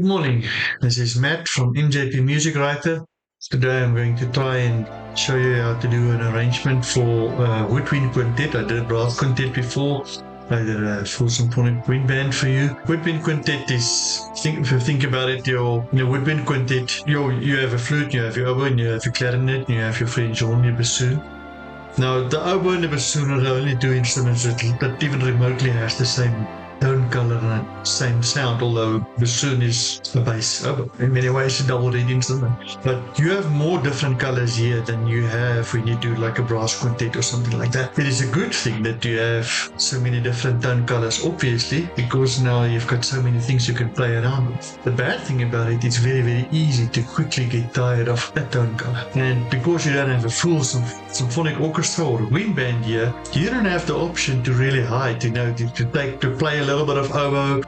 Good morning, this is Matt from MJP Music Writer. Today I'm going to try and show you how to do an arrangement for Woodwind Quintet. I did a brass quintet before. I did a full symphonic wind band for you. Woodwind Quintet is, if you think about it, Woodwind Quintet, you have a flute, you have your oboe, and you have your clarinet, and you have your French horn, your bassoon. Now, the oboe and the bassoon are the only two instruments that even remotely has the same tone color and same sound, although bassoon is a bass oboe. In many ways, a double reed instrument. But you have more different colors here than you have when you do like a brass quintet or something like that. It is a good thing that you have so many different tone colors, obviously, because now you've got so many things you can play around with. The bad thing about it, it's very, very easy to quickly get tired of that tone color. And because you don't have a full symphonic orchestra or wind band here, you don't have the option to really hide, to play a little bit of oboe,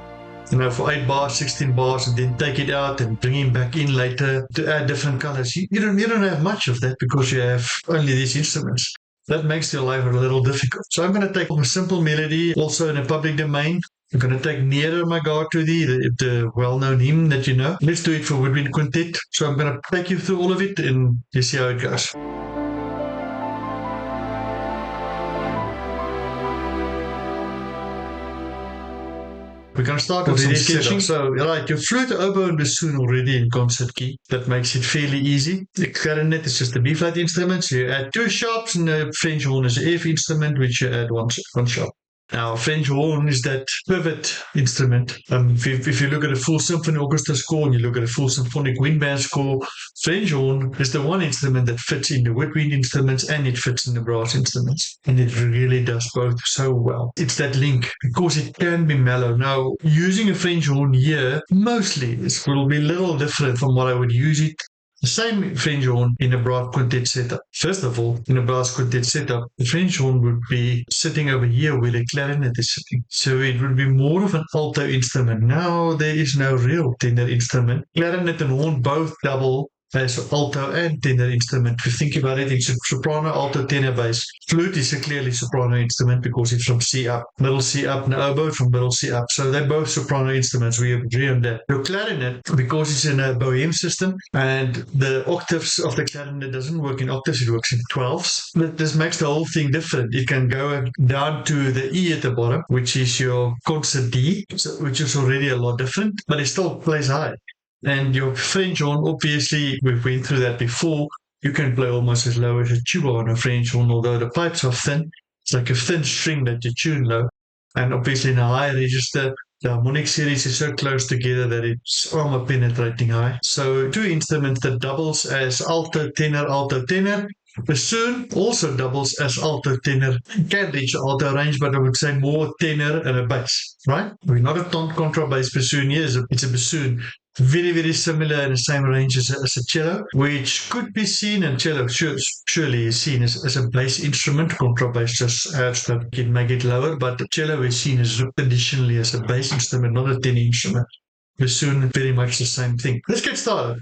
for 8 bars, 16 bars, and then take it out and bring him back in later to add different colors. You don't have much of that because you have only these instruments. That makes your life a little difficult. So I'm going to take a simple melody, also in a public domain. I'm going to take Nearer My God to Thee, the well-known hymn that you know. Let's do it for Woodwind Quintet. So I'm going to take you through all of it and you see how it goes. We're going to start with some sketching. So, right, your flute, oboe, and bassoon already in concert key. That makes it fairly easy. The clarinet is just a B-flat instrument. So you add 2 sharps, and the French horn is an F instrument, which you add one sharp. Now, French horn is that pivot instrument. If you look at a full symphony orchestra score and you look at a full symphonic wind band score, French horn is the one instrument that fits in the woodwind instruments and it fits in the brass instruments. And it really does both so well. It's that link because it can be mellow. Now, using a French horn here, mostly this will be a little different from what I would use it. The same French horn in a brass quintet setup. First of all, in a brass quintet setup, the French horn would be sitting over here where the clarinet is sitting. So it would be more of an alto instrument. Now there is no real tenor instrument. Clarinet and horn both double as alto and tenor instrument. If you think about it, it's a soprano, alto, tenor, bass. Flute is a clearly soprano instrument because it's from C up. Middle C up, and oboe from middle C up. So they're both soprano instruments. We agree on that. Your clarinet, because it's in a bohem system, and the octaves of the clarinet doesn't work in octaves, it works in 12s. But this makes the whole thing different. It can go down to the E at the bottom, which is your concert D, which is already a lot different, but it still plays high. And your French horn, obviously, we've been through that before. You can play almost as low as a tuba on a French horn, although the pipes are thin. It's like a thin string that you tune low. And obviously in a high register, the harmonic series is so close together that it's armor penetrating high. So 2 instruments that doubles as alto, tenor. Bassoon also doubles as alto, tenor. Can reach alto range, but I would say more tenor and a bass, right? We're not a contrabass bassoon here. It's a bassoon. Very, very similar in the same range as a cello, which could be seen, and cello surely is seen as a bass instrument. Contrabass just adds that it can make it lower, but the cello is seen as traditionally as a bass instrument, not a tenor instrument. Bassoon, very much the same thing. Let's get started.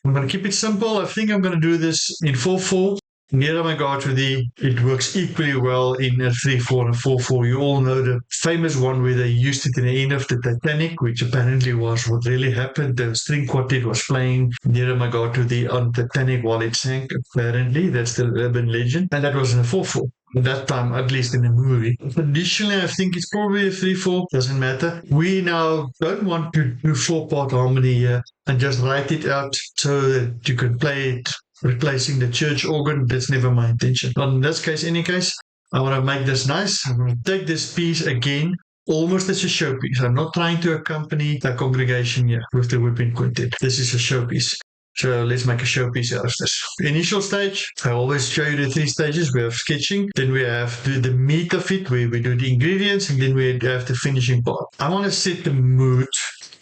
I'm going to keep it simple. I think I'm going to do this in 4/4. Nearer My God to Thee, it works equally well in a 3/4 and 4/4. You all know the famous one where they used it in the end of the Titanic, which apparently was what really happened. The string quartet was playing Nearer My God to Thee on Titanic while it sank. Apparently, that's the urban legend. And that was in a 4/4. At that time, at least in the movie. Additionally, I think it's probably a 3/4, doesn't matter. We now don't want to do 4-part harmony here and just write it out so that you can play it replacing the church organ. That's never my intention. But in this case, any case, I want to make this nice. I'm going to take this piece again, almost as a showpiece. I'm not trying to accompany the congregation here with the Woodwind Quintet. This is a showpiece. So let's make a showpiece out of this. Initial stage, I always show you the 3 stages. We have sketching, then we have the meat of it, where we do the ingredients, and then we have the finishing part. I want to set the mood,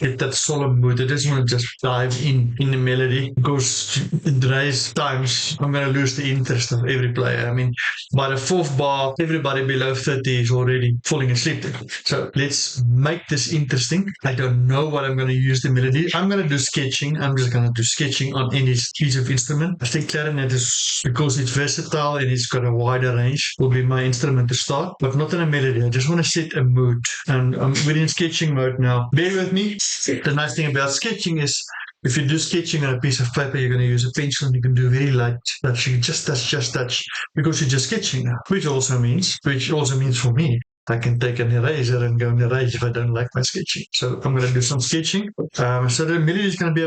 get that solemn mood. I just want to just dive in the melody, because in today's times, I'm going to lose the interest of every player. I mean, by the fourth bar, everybody below 30 is already falling asleep. So let's make this interesting. I don't know what I'm going to use the melody. I'm going to do sketching. I'm just going to do sketching on any piece of instrument. I think clarinet is, because it's versatile and it's got a wider range, will be my instrument to start, but not in a melody. I just want to set a mood. And I'm within sketching mode now. Bear with me. The nice thing about sketching is if you do sketching on a piece of paper, you're going to use a pencil and you can do very light touch. You just touch, because you're just sketching now, which also means for me, I can take an eraser and go and erase if I don't like my sketching. So I'm going to do some sketching. So the melody is going to be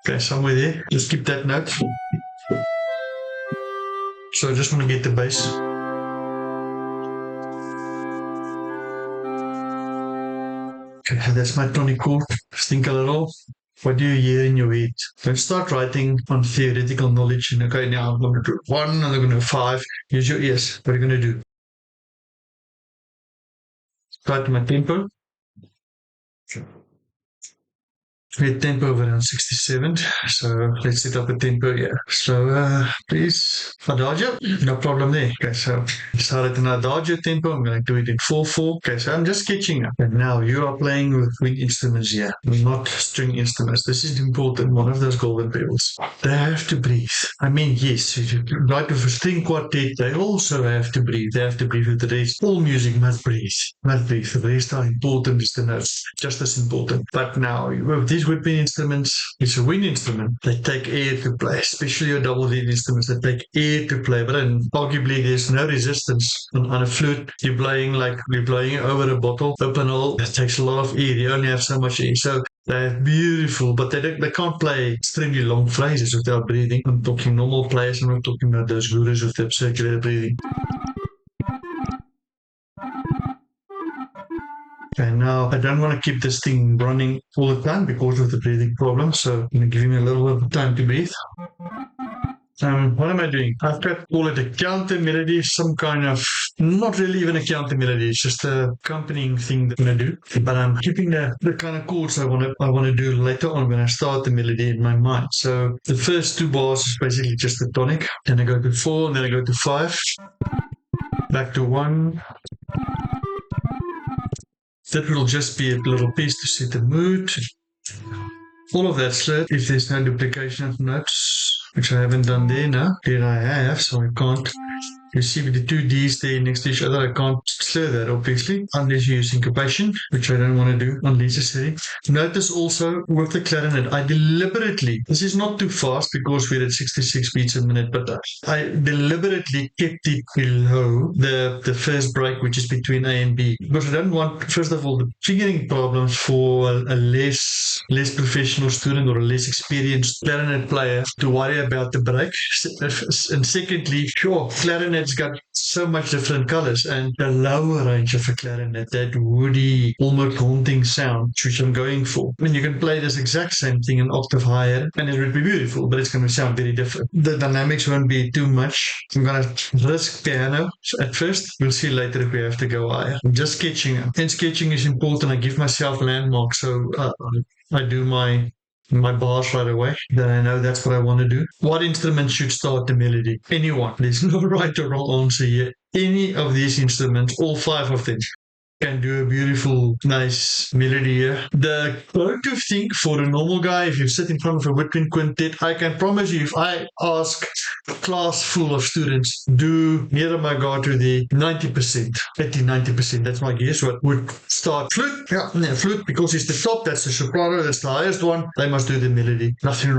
okay, somewhere there. Just keep that note. So I just want to get the bass. Okay, that's my tonic chord. Just think a little. What do you hear in your head? Don't start writing on theoretical knowledge. And okay, now I'm going to do 1 and I'm going to do 5. Use your ears. What are you going to do? Start my tempo. Net tempo of around 67. So let's set up a tempo here. So please, adagio, no problem there. Okay, so start at an adagio tempo. I'm going to do it in 4/4. Okay, so I'm just sketching up. And now you are playing with wind instruments here, not string instruments. This is important. One of those golden pebbles. They have to breathe. I mean, yes, if you write with a string quartet, they also have to breathe. They have to breathe with the rest. All music must breathe. Must breathe. The rest are important, is the notes. Just as important. But now, with these woodwind instruments, it's a wind instrument. They take air to play, especially your double lead instruments that take air to play. But then arguably there's no resistance on a flute. You're playing over a bottle, open hole. That takes a lot of air. You only have so much air. So they're beautiful, but they can't play extremely long phrases without breathing. I'm talking normal players. I'm not talking about those gurus with the circular breathing. And now I don't want to keep this thing running all the time because of the breathing problem. So I'm going to give him a little bit of time to breathe. What am I doing? I've got, call it a counter melody, some kind of, not really even a counter melody, it's just a accompanying thing that I'm going to do. But I'm keeping the kind of chords I want to do later on when I start the melody in my mind. So the first 2 bars is basically just the tonic. Then I go to 4, and then I go to 5, back to 1. That will just be a little piece to set the mood. All of that slurred if there's no duplication of notes, which I haven't done there now. There I have, so I can't. You see with the 2 Ds there next to each other, I can't slur that obviously, unless you use syncopation, which I don't want to do unnecessary. Notice also with the clarinet, I deliberately, this is not too fast because we're at 66 beats a minute, but I deliberately kept it below the first break, which is between A and B, because I don't want, first of all, the fingering problems for a less professional student or a less experienced clarinet player to worry about the break. And secondly, sure, clarinet's got so much different colors, and the lower range of a clarinet, that woody, almost haunting sound, which I'm going for. I mean, you can play this exact same thing an octave higher, and it would be beautiful, but it's going to sound very different. The dynamics won't be too much. I'm going to risk piano at first. We'll see later if we have to go higher. I'm just sketching. And sketching is important. I give myself landmarks, so I do my bars right away, then I know that's what I want to do. What instrument should start the melody? Anyone. There's no right or wrong answer here. Any of these instruments, all 5 of them, can do a beautiful, nice melody here. The go-to thing for a normal guy, if you sit in front of a woodwind quintet, I can promise you, if I ask a class full of students, do near my God to the 90%, 80-90%, that's my guess, what would start flute. Yeah, flute, because it's the top, that's the soprano, that's the highest one, they must do the melody. Nothing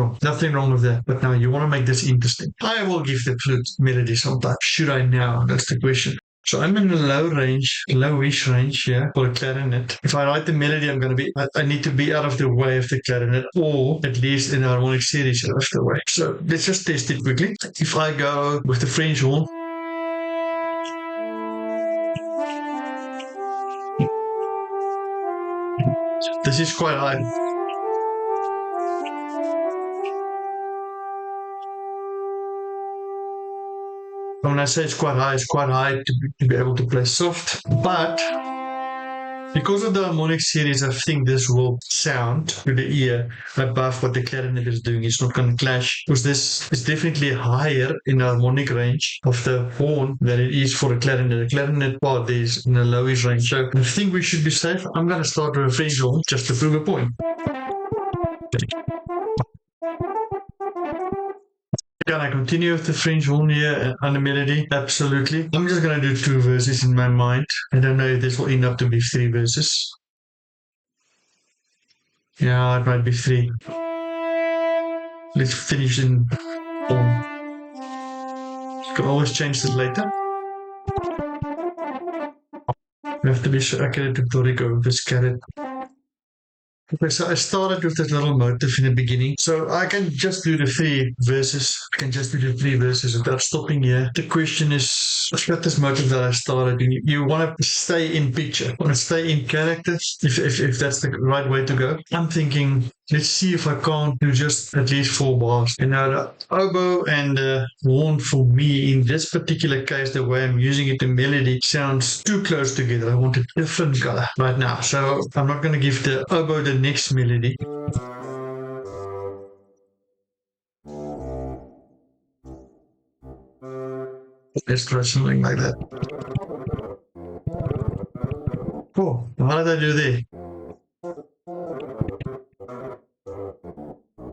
wrong with that. But now you want to make this interesting. I will give the flute melody sometime. Should I now? That's the question. So I'm in a lowish range here for a clarinet. If I write the melody, I need to be out of the way of the clarinet, or at least in a harmonic series out of the way. So let's just test it quickly. If I go with the French horn, this is quite high. When I say it's quite high to be able to play soft, but Because of the harmonic series, I think this will sound to the ear above what the clarinet is doing. It's not going to clash because this is definitely higher in the harmonic range of the horn than it is for a clarinet. The clarinet part is in a lowish range. So I think we should be safe. I'm going to start with a French horn just to prove a point. Can I continue with the French horn here on the melody? Absolutely. I'm just going to do 2 verses in my mind. I don't know if this will end up to be 3 verses. Yeah, it might be 3. Let's finish in horn. You can always change this later. We have to be so accurate with the Rico with this carrot. Okay, so I started with that little motive in the beginning. So I can just do the 3 verses. I can just do the 3 verses without stopping here. The question is, with this motive that I started, you want to stay in picture, want to stay in character, if that's the right way to go. I'm thinking, let's see if I can't do just at least 4 bars. And now the oboe and the horn for me, in this particular case, the way I'm using it in melody, sounds too close together. I want a different color right now. So I'm not going to give the oboe the next melody. Let's try something like that. Oh, how did I do there?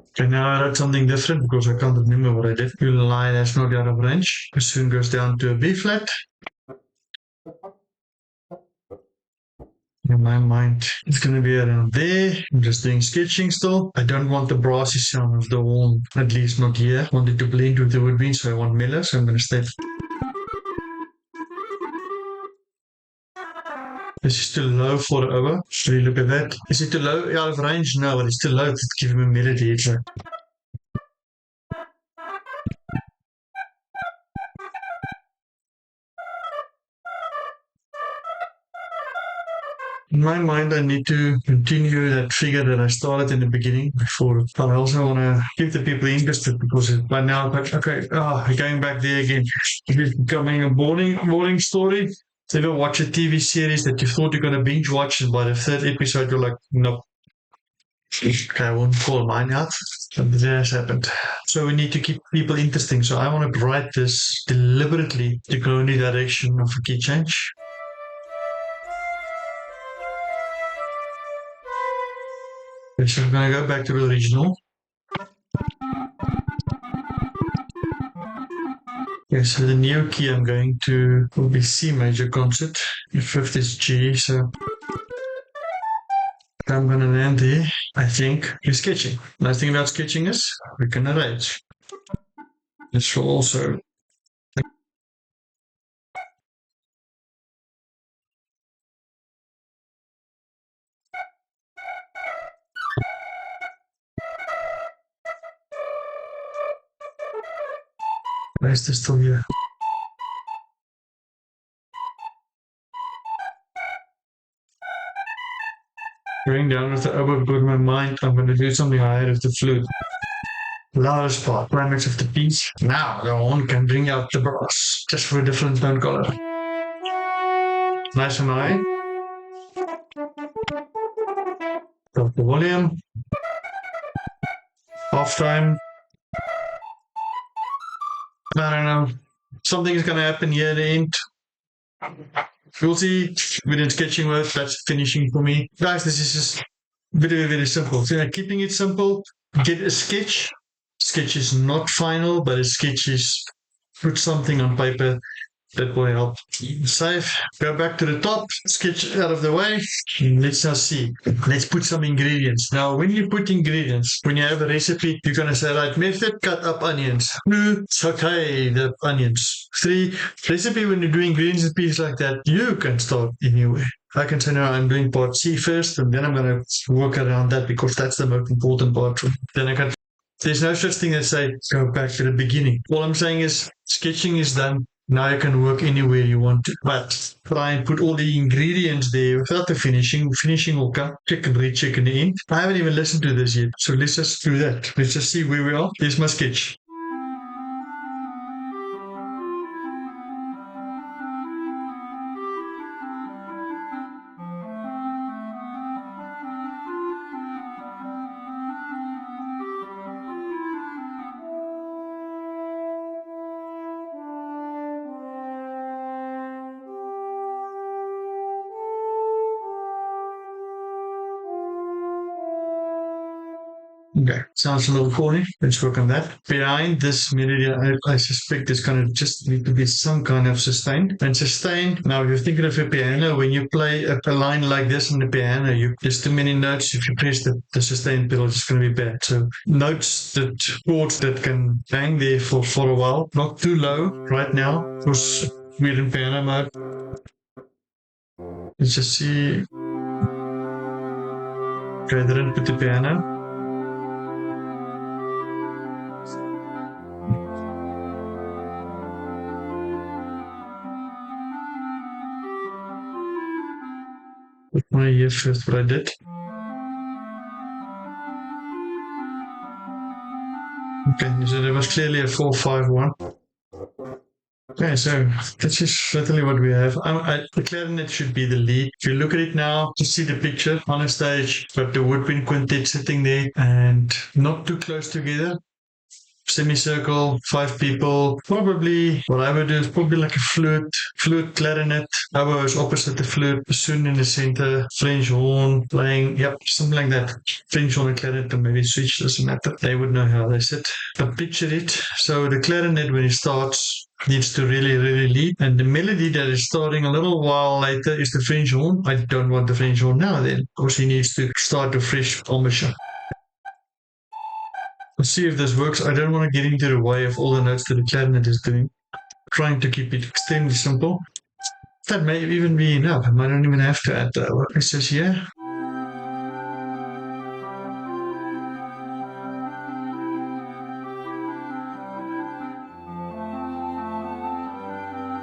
Okay, now I wrote something different because I can't remember what I did. You line that's not out of range. It soon goes down to a B flat. In my mind, it's going to be around there. I'm just doing sketching still. I don't want the brassy sound of the horn, at least not here. I want it to blend with the woodwind, so I want mellow, so I'm going to stay. This is too low for the oboe. Should we look at that? Is it too low out of range? No, but it's too low to give him a melody. It's like, in my mind, I need to continue that figure that I started in the beginning before. But I also want to keep the people interested because by now, okay, going back there again. It's becoming a boring story. So you ever watch a TV series that you thought you're going to binge watch, and by the 3rd episode, you're like, nope. Okay, I won't call mine out. But this has happened. So we need to keep people interesting. So I want to write this deliberately to go in the direction of a key change. Okay, so I'm going to go back to the original. Okay, so the new key I'm going to will be C major concert. The 5th is G, so I'm going to land there. I think is sketching. Nice thing about sketching is we can arrange. This will also. Why is this still here? Going down with the oboe with my mind, I'm going to do something higher with the flute. Loudest part, climax of the piece. Now the horn can bring out the brass, just for a different tone color. Nice and high. Drop the volume. Half time. I don't know. Something is going to happen here at the end. We'll see. Within sketching mode, that's finishing for me. Guys, this is just very simple. So keeping it simple, get a sketch. Sketch is not final, but a sketch is put something on paper that will help. Save. Go back to the top. Sketch out of the way. Let's now see. Let's put some ingredients. Now, when you put ingredients, when you have a recipe, you're going to say, right, method, cut up onions. 2, saute the onions. 3, recipe, when you do ingredients in pieces like that, you can start anywhere. I can say, no, I'm doing part C first, and then I'm going to work around that because that's the most important part. Then I can. There's no such thing as say, go back to the beginning. All I'm saying is, sketching is done. Now you can work anywhere you want to, but try and put all the ingredients there without the finishing. Finishing will come, check and recheck in the end. I haven't even listened to this yet, so let's just do that. Let's just see where we are. Here's my sketch. Okay, sounds a little corny. Let's work on that. Behind this melody, I suspect there's going to just need to be some kind of sustain. And sustain, now if you're thinking of a piano, when you play a line like this on the piano, there's too many notes. If you press the sustain pedal, it's going to be bad. So chords that can hang there for a while, not too low right now, because we're in piano mode. Let's just see. Okay, they didn't put the piano. Put my ear first, what I did. Okay, so there was clearly a 4-5-1. Okay, so that's just literally what we have. The clarinet should be the lead. If you look at it now, you see the picture on a stage, but the Woodwind Quintet sitting there and not too close together. Semicircle, 5 people. Probably what I would do is probably like a flute, clarinet. Oboe is opposite the flute, bassoon in the center, French horn playing, something like that. French horn and clarinet, or maybe switch, doesn't matter. They would know how they sit. But picture it. So the clarinet, when it starts, needs to really, really lead. And the melody that is starting a little while later is the French horn. I don't want the French horn now then, because he needs to start a fresh embouchure. Let's see if this works. I don't want to get into the way of all the notes that the clarinet is doing. Trying to keep it extremely simple. That may even be enough. I might not even have to add what it says here.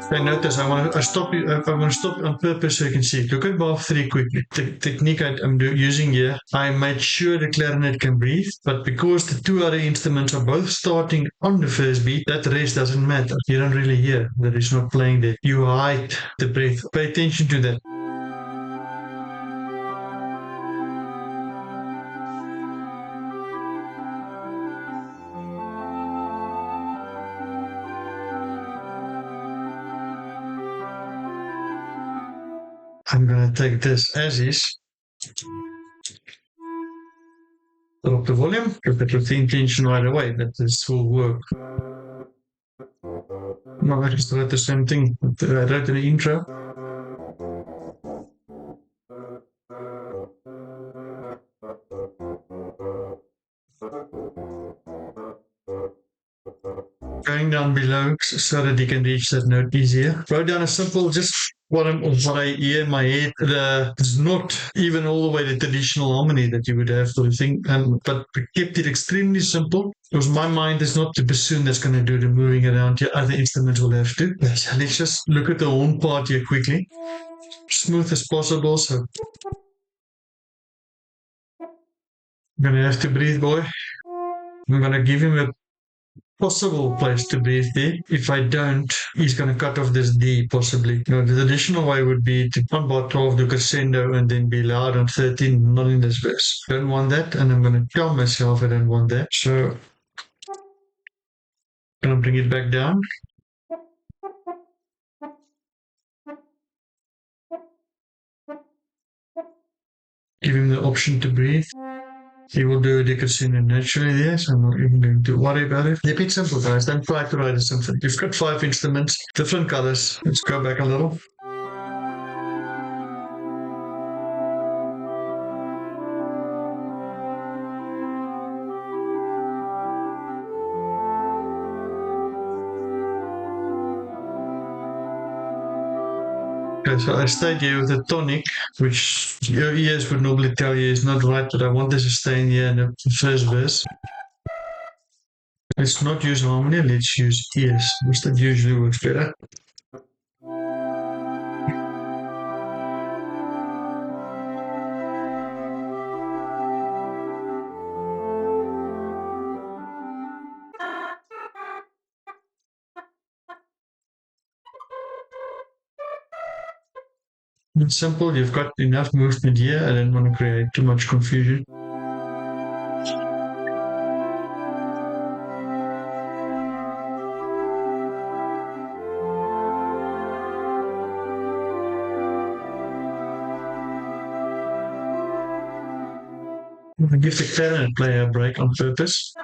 Okay, notice I want to stop on purpose so you can see it. Look at bar 3 quickly. The technique I'm using here, I made sure the clarinet can breathe, but because the 2 other instruments are both starting on the first beat, that rest doesn't matter. You don't really hear that it's not playing there. You hide the breath. Pay attention to that. I'm going to take this as is. Drop the volume, look at with the intention right away that this will work. No, I just wrote the same thing I wrote in the intro. Going down below so that you can reach that note easier. Wrote down a simple, just what I hear in my head. It's not even all the way the traditional harmony that you would have for the thing, but we kept it extremely simple because my mind is not the bassoon that's going to do the moving around here. Other instruments will have to. So let's just look at the horn part here quickly. Smooth as possible. So I'm going to have to breathe, boy. I'm going to give him a possible place to breathe there. If I don't, he's going to cut off this D possibly. The traditional way would be to on bar 12 do crescendo and then be loud on 13, not in this verse. Don't want that, and I'm going to tell myself I don't want that. So I'm going to bring it back down. Give him the option to breathe. He will do a crescendo naturally there, so I'm not even going to worry about it. Keep it simple, guys. Don't try to write a symphony. You've got 5 instruments, different colors. Let's go back a little. Okay, so I stayed here with a tonic, which your ears would normally tell you is not right, but I want this to stay in here in the first verse. Let's not use harmony, let's use ears, which that usually works better. It's simple, you've got enough movement here. I don't want to create too much confusion. I give the clarinet player a break on purpose.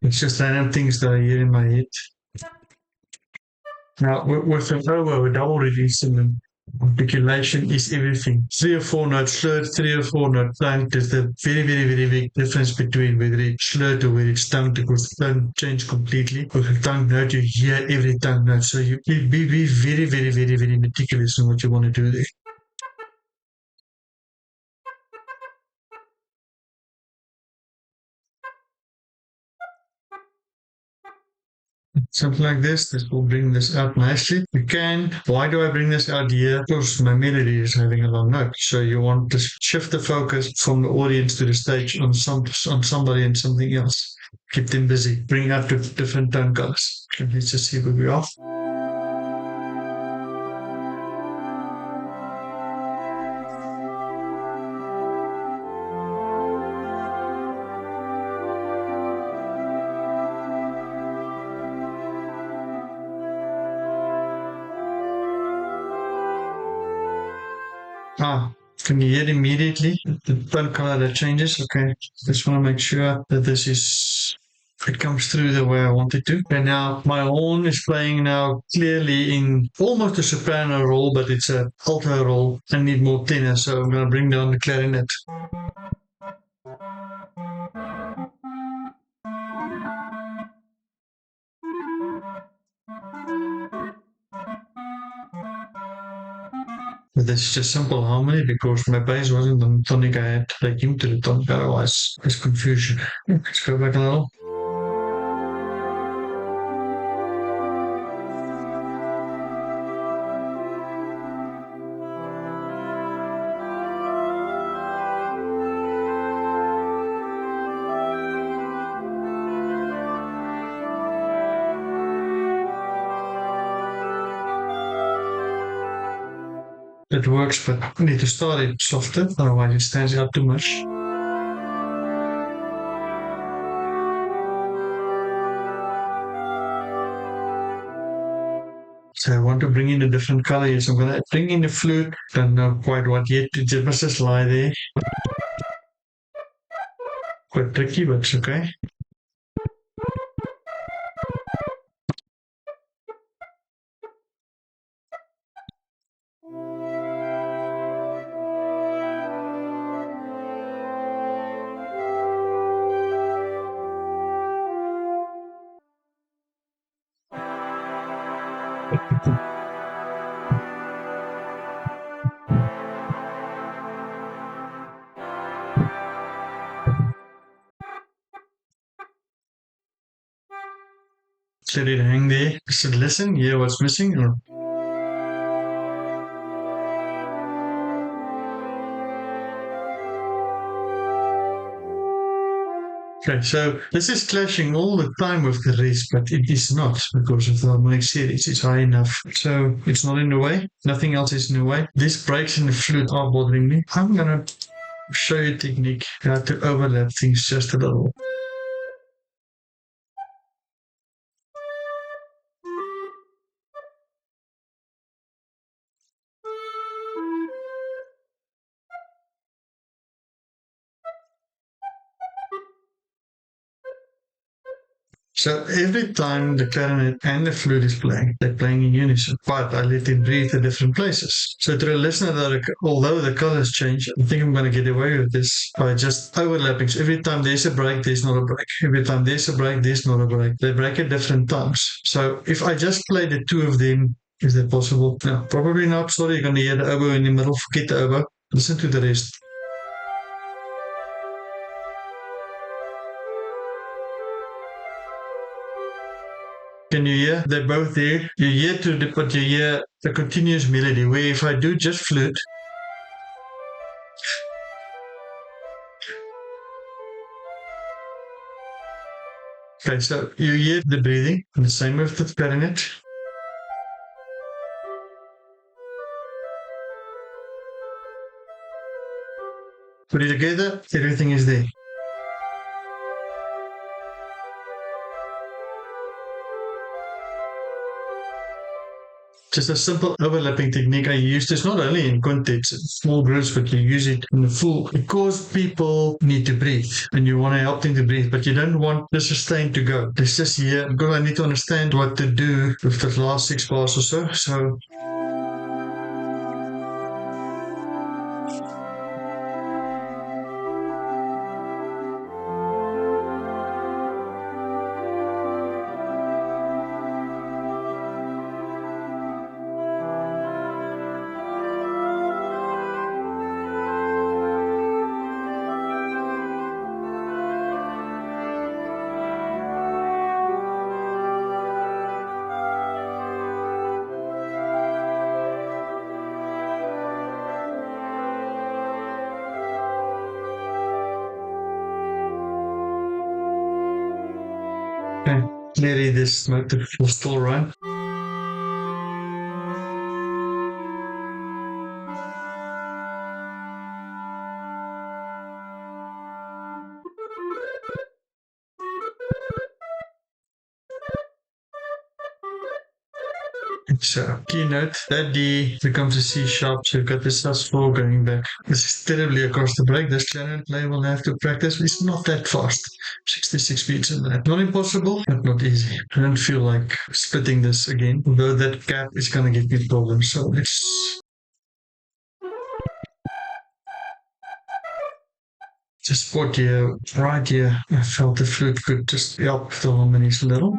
It's just random things that I hear in my head. Now, with an oboe, a double reed instrument, articulation is everything. 3 or 4 notes slurred, 3 or 4 note tongue. There's a very, very, very big difference between whether it's slurred or whether it's tongue, because the tongue change completely. With a tongue note, you hear every tongue note. So you be very, very, very, very meticulous in what you want to do there. Something like this will bring this out nicely. You can, why do I bring this out here? Because my melody is having a long note. So you want to shift the focus from the audience to the stage on somebody and something else. Keep them busy. Bring out the different tone colors. Okay, let's just see where we are. Can you hear immediately the tone color that changes? Okay, just want to make sure that it comes through the way I want it to. And now my horn is playing now clearly in almost a soprano role, but it's a alto role. I need more tenor, so I'm going to bring down the clarinet. But this is just simple harmony because my bass wasn't on tonic. I had to take him to the tonic, otherwise there's confusion. Let's go back a little. It works, but I need to start it softer, otherwise it stands out too much. So I want to bring in a different color here. So I'm going to bring in the flute. Don't know quite what yet. It must just lie there. Quite tricky, but it's okay. Let it hang there. Just listen, hear what's missing. Okay, so this is clashing all the time with the rest, but it is not because of the harmonic series. It's high enough. So it's not in the way. Nothing else is in the way. These breaks in the flute are bothering me. I'm going to show you a technique how to overlap things just a little. So every time the clarinet and the flute is playing, they're playing in unison, but I let them breathe in different places. So to the listener, although the colors change, I think I'm going to get away with this by just overlapping. So every time there's a break, there's not a break. Every time there's a break, there's not a break. They break at different times. So if I just play the two of them, is that possible? No, probably not. Sorry, you're going to hear the oboe in the middle. Forget the oboe. Listen to the rest. Can you hear? They're both there. You hear but you hear a continuous melody, where if I do just flute, okay, so you hear the breathing, and the same with the clarinet. Put it together, everything is there. Just a simple overlapping technique I use this not only in quintets, small groups, but you use it in the full because people need to breathe and you want to help them to breathe, but you don't want the sustain to go. It's just here because I need to understand what to do with the last 6 bars or so. So okay, clearly this motive will still run. So keynote, that D becomes a C sharp, so you've got this sus4 going back. This is terribly across the break. This clarinet player will have to practice. It's not that fast. 66 beats in that. Not impossible, but not easy. I don't feel like splitting this again, although that cap is gonna give me problems. So let's just spot here, right here. I felt the flute could just help the harmonies a little.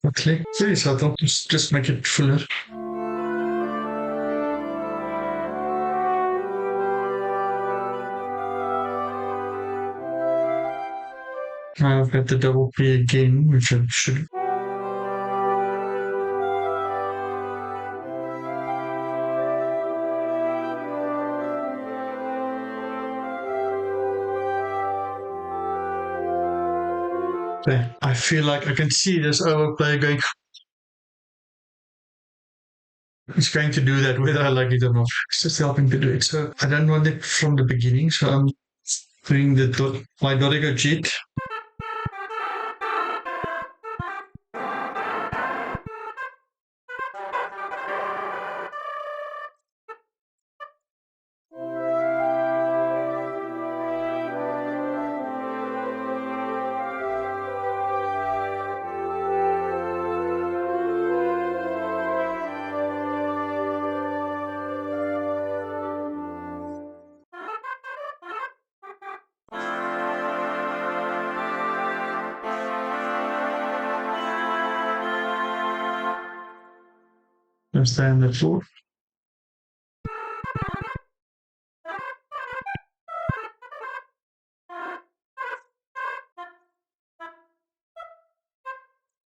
Okay, very subtle. Just make it fuller. I've got the double P again, which I should. Okay. I feel like I can see this overplay going. It's going to do that whether I like it or not. It's just helping to do it. So I don't want it from the beginning. So I'm doing my Dorigo cheat. Understand that floor.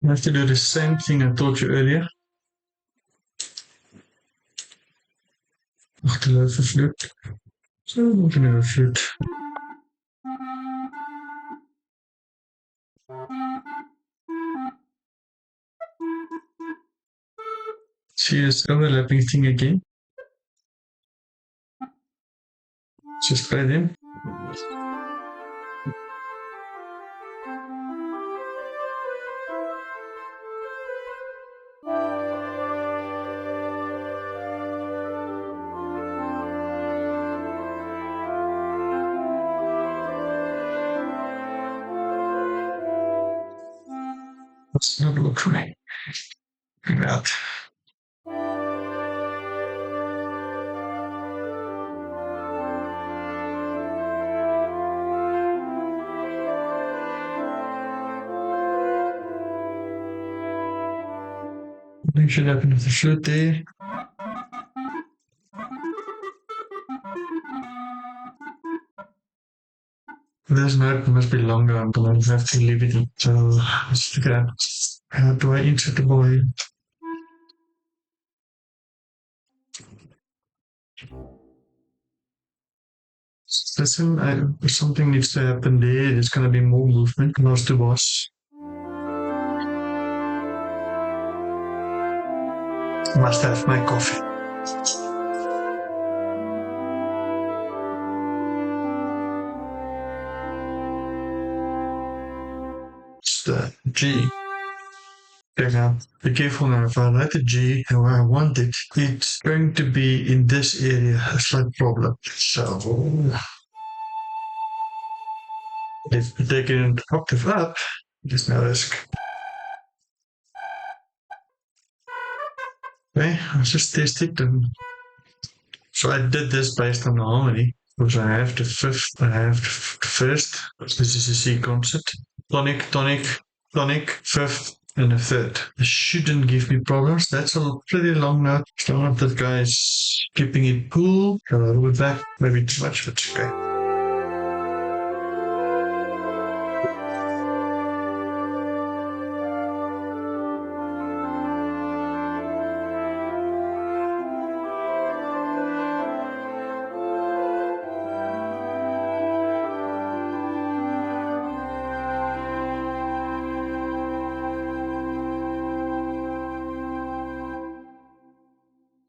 I have to do the same thing I taught you earlier. Achterloze flute. So we can do a flute. See this overlapping thing again. Just play them. That's not look right. Like that. Something should happen with the flute there. This note must be longer, but I'll have to leave it. So let's figure out how do I insert the boy. Listen, something needs to happen there. There's going to be more movement. Last to boss. Must have my coffee. It's the G. Okay, now be careful now. If I write the G and where I want it, it's going to be in this area a slight problem. So if we take it an octave up, there's no risk. Okay, I'll just test it. So I did this based on the harmony, because I have the fifth, I have the first. This is a C concert. Tonic, tonic, tonic, fifth, and a third. This shouldn't give me problems. That's a pretty long note. So one of the guys keeping it cool. A little bit back, maybe too much, but it's okay.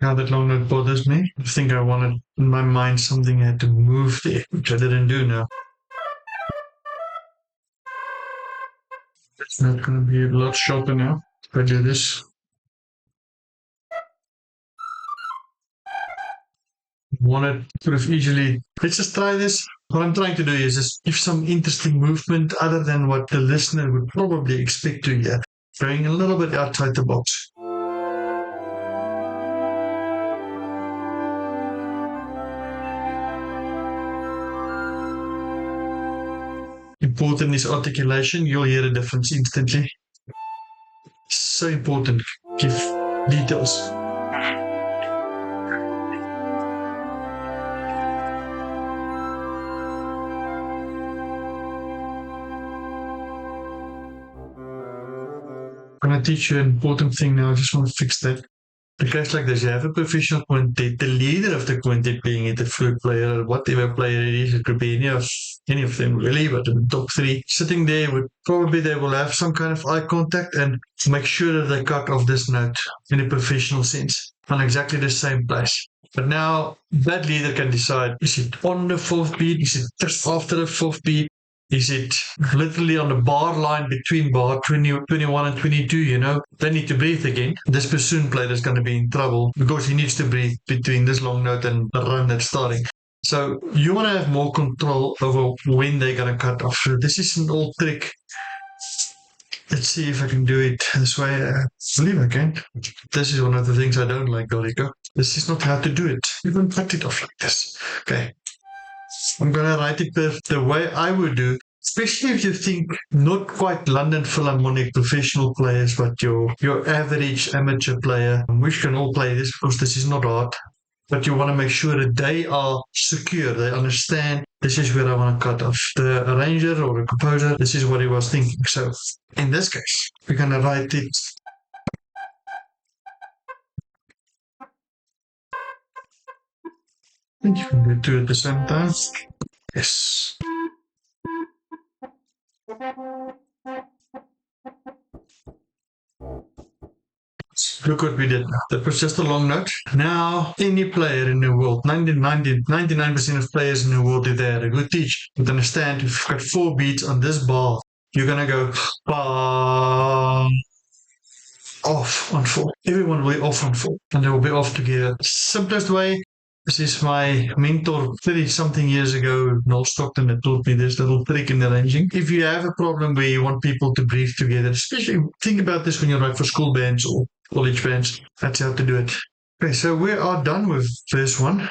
Now that long note bothers me. I think I wanted in my mind something had to move there, which I didn't do now. It's not going to be a lot sharper now if I do this. Wanted sort of easily. Let's just try this. What I'm trying to do is just give some interesting movement other than what the listener would probably expect to hear. Going a little bit outside the box. Important is articulation. You'll hear the difference instantly. So important. Give details. I'm going to teach you an important thing now. I just want to fix that. In a case like this, you have a professional quintet, the leader of the quintet being it, the flute player, or whatever player it is, it could be any of them really, but the top three sitting there would probably they will have some kind of eye contact and make sure that they cut off this note in a professional sense on exactly the same place. But now that leader can decide, is it on the fourth beat? Is it just after the fourth beat? Is it literally on the bar line between bar 20, 21 and 22, you know? They need to breathe again. This bassoon player is going to be in trouble because he needs to breathe between this long note and the run that's starting. So you want to have more control over when they're going to cut off. So this is an old trick. Let's see if I can do it this way. I believe I can. This is one of the things I don't like, Dorico. This is not how to do it. You don't cut it off like this. Okay. I'm going to write it the way I would do, especially if you think not quite London Philharmonic professional players, but your average amateur player, which can all play this because this is not art. But you want to make sure that they are secure. They understand this is where I want to cut off. The arranger or the composer, this is what he was thinking. So in this case, we're going to write it. I think you can do two at the same time. Yes. Look what we did now. That was just a long note. Now, any player in the world, 99% of players in the world, if they had a good teacher, would understand if you've got 4 beats on this bar, you're going to go off on 4. Everyone will be off on 4, and they will be off together. Simplest way. This is my mentor 30-something years ago, Noel Stockton, that taught me this little trick in arranging. If you have a problem where you want people to breathe together, especially think about this when you write for school bands or college bands, that's how to do it. Okay, so we are done with verse 1.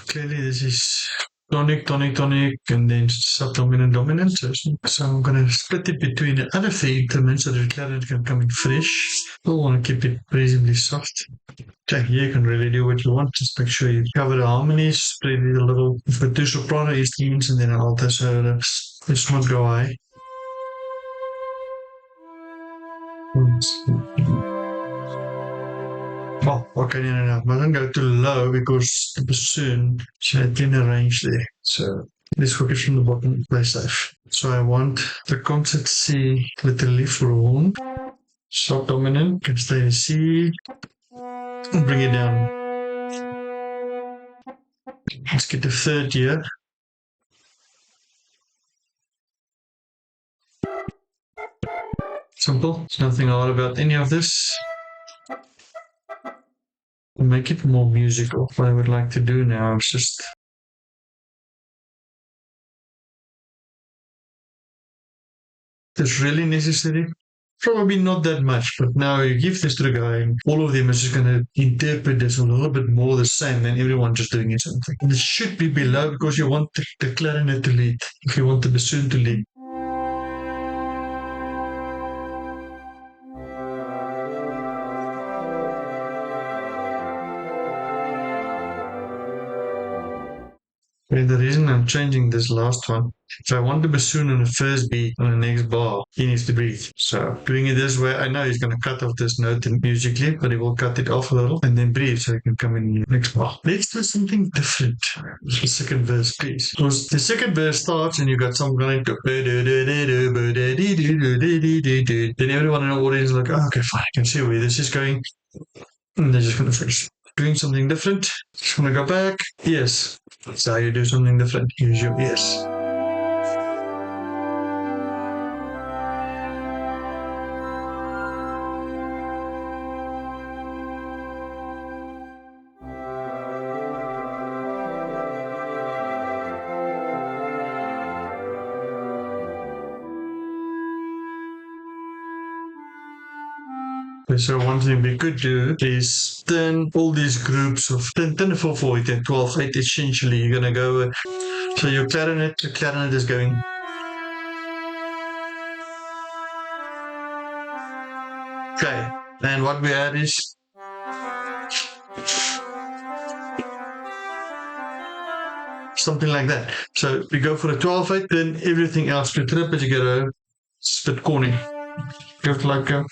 clearly this is tonic, tonic, tonic, and then subdominant, dominant. So I'm going to split it between the other three instruments so that the clarinet can come in fresh. Still want to keep it reasonably soft. Okay, you can really do what you want. Just make sure you cover the harmonies, spread it a little. We've got two soprano instruments and then an alto, so let's not go high. Oh, okay, no. I don't go too low because the bassoon is in a range there. So let's focus from the bottom, play safe. So I want the concert C with the leaf horn, subdominant, can stay in C, and bring it down. Let's get the third here. Simple. There's nothing hard about any of this. Make it more musical. What I would like to do now is just this really necessary. Probably not that much, but now you give this to the guy, and all of them is just going to interpret this a little bit more the same than everyone just doing it something. And it should be below because you want the clarinet to lead, if you want the bassoon to lead. And the reason I'm changing this last one, if I want the bassoon on the first beat on the next bar, he needs to breathe. So doing it this way, I know he's going to cut off this note musically, but he will cut it off a little and then breathe so he can come in the next bar. Let's do something different. The second verse, please. Because the second verse starts and you got some going to then everyone in the audience is like, oh, okay, fine, I can see where this is going. And they're just going to finish. Doing something different. Just want to go back. Yes. That's how you do something different. Use your yes. So one thing we could do is turn all these groups of 10, 4, 4, 10, 12, 8 essentially. You're going to go, so your clarinet is going. Okay, and what we add is something like that. So we go for a 12, 8, then everything else, we trip it, you get a split corny. You have to like go.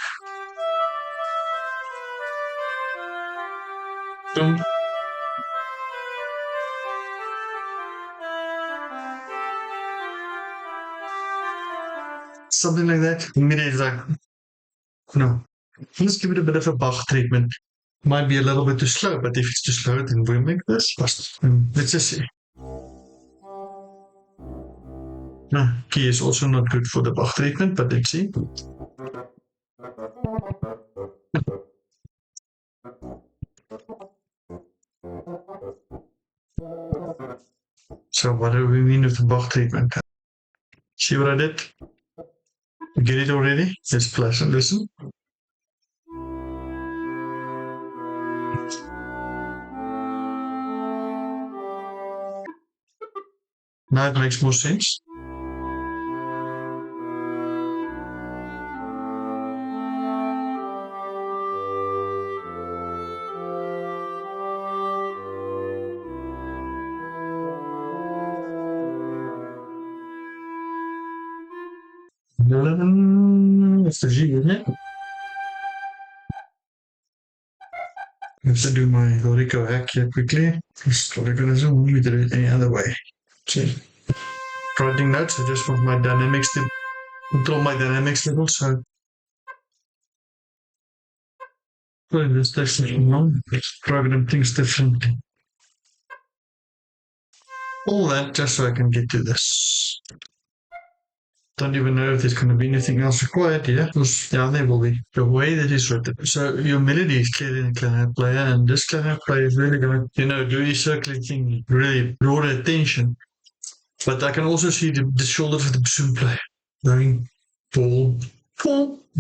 Something like that. Maybe it's like, no. Let's give it a bit of a Bach treatment. Might be a little bit too slow, but if it's too slow, then we make this. Let's just see. Key is also not good for the Bach treatment, but let's see. So what do we mean with the Bach treatment? See what I did? You get it already? Let's plus and listen. Now it makes more sense. It's the G, isn't it? I have to do my Lorico hack here quickly. Loricoism, we did it any other way. See, writing notes, I just want my dynamics to control my dynamics level, so putting this differently on, let's program things differently. All that just so I can get to this. Don't even know if there's going to be anything else required here. Yeah, there will be. The way that it's written. So your melody is clearly in the clarinet player, and this clarinet player is really going to, do his circling thing, really draw the attention. But I can also see the shoulders of the bassoon player going pull.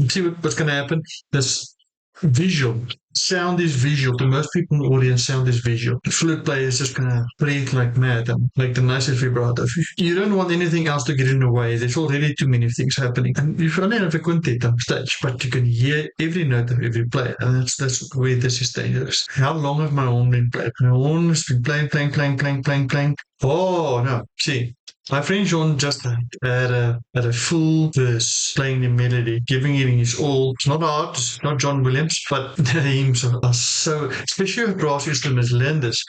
See what's going to happen. This visual. Sound is visual. To most people in the audience, sound is visual. The flute player is just gonna breathe like mad and make the nicest vibrato. You don't want anything else to get in the way. There's already too many things happening. And you only have a quintet on stage, but you can hear every note of every player. And that's where this is dangerous. How long have my horn been playing? My horn has been playing. Oh no. See, my friend John just had a full verse playing the melody, giving it his all. It's not hard, it's not John Williams, but the hymns are so, especially with brass instruments, learn this.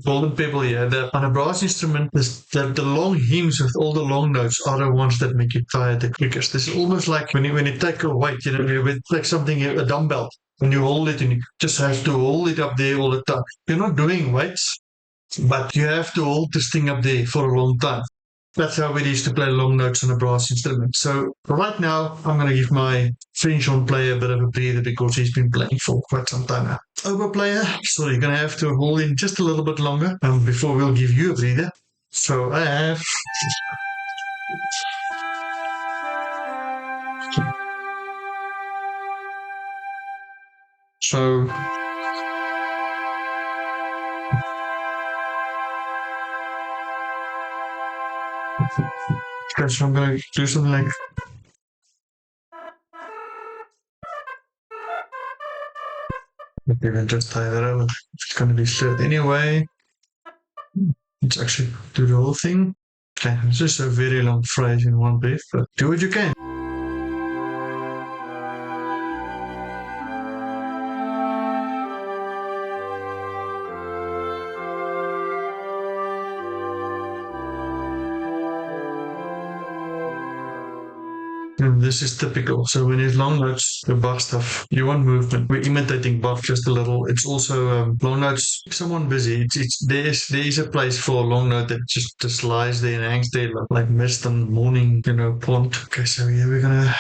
Golden people here, on a brass instrument, the long hymns with all the long notes are the ones that make you tired the quickest. This is almost like when you take a weight, you take something, a dumbbell, when you hold it and you just have to hold it up there all the time. You're not doing weights, but you have to hold this thing up there for a long time. That's how it is to play long notes on a brass instrument. So right now, I'm going to give my French horn player a bit of a breather because he's been playing for quite some time now. Oboe player, so you're going to have to hold in just a little bit longer before we'll give you a breather. So I have... So... Okay, so I'm going to do something like... Okay, then just tie that over. It's going to be slurred anyway. Let's actually do the whole thing. Okay, it's just a very long phrase in one breath, but do what you can. And this is typical. So when it's long notes, the Bach stuff, you want movement. We're imitating Bach just a little. It's also long notes. If someone busy, there is a place for a long note that just lies there and hangs there like mist and morning, pond. Okay, so here we're gonna.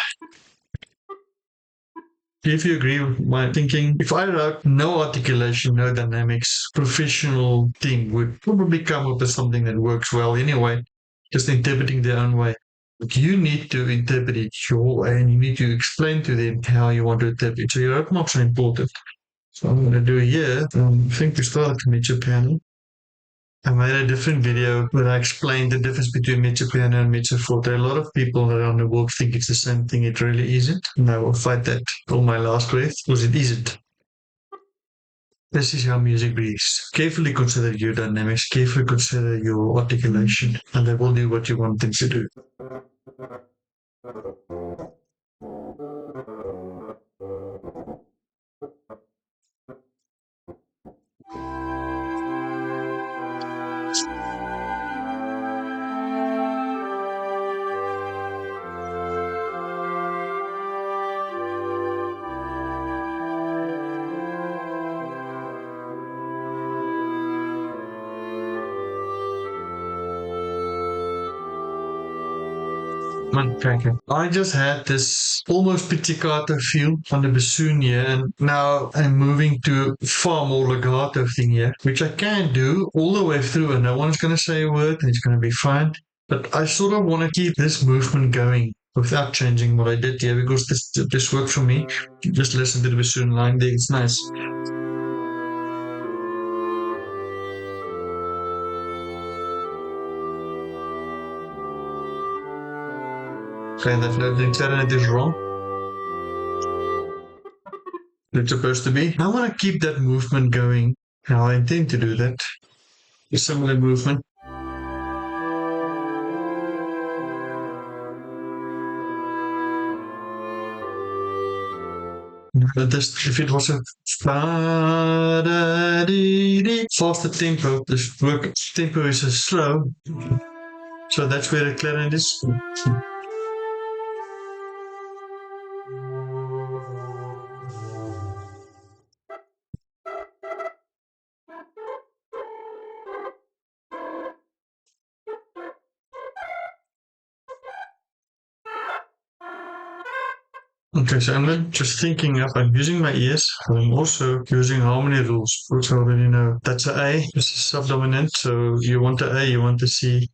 If you agree with my thinking, if I wrote no articulation, no dynamics, professional team would probably come up with something that works well anyway, just interpreting their own way. But you need to interpret it your way and you need to explain to them how you want to interpret. So your rope marks are important. So I'm going to do here, I think we started the mezzo piano. I made a different video where I explained the difference between mezzo piano and mezzo forte. A lot of people around the world think it's the same thing. It really isn't. And I will fight that till my last breath because it isn't. This is how music breathes. Carefully consider your dynamics, carefully consider your articulation, and they will do what you want them to do. Okay. I just had this almost pizzicato feel on the bassoon here, and now I'm moving to far more legato thing here, which I can do all the way through, and no one's going to say a word, and it's going to be fine. But I sort of want to keep this movement going without changing what I did here, because this worked for me. You just listen to the bassoon line there, it's nice. Okay, the clarinet is wrong. It's supposed to be. I want to keep that movement going. Now I intend to do that. A similar movement. But if it was a faster tempo, this work tempo is a slow. So that's where the clarinet is. Okay, so I'm not just thinking up, I'm using my ears, but I'm also using harmony rules, which I already know. That's an A, this is subdominant, so you want the A, you want the C.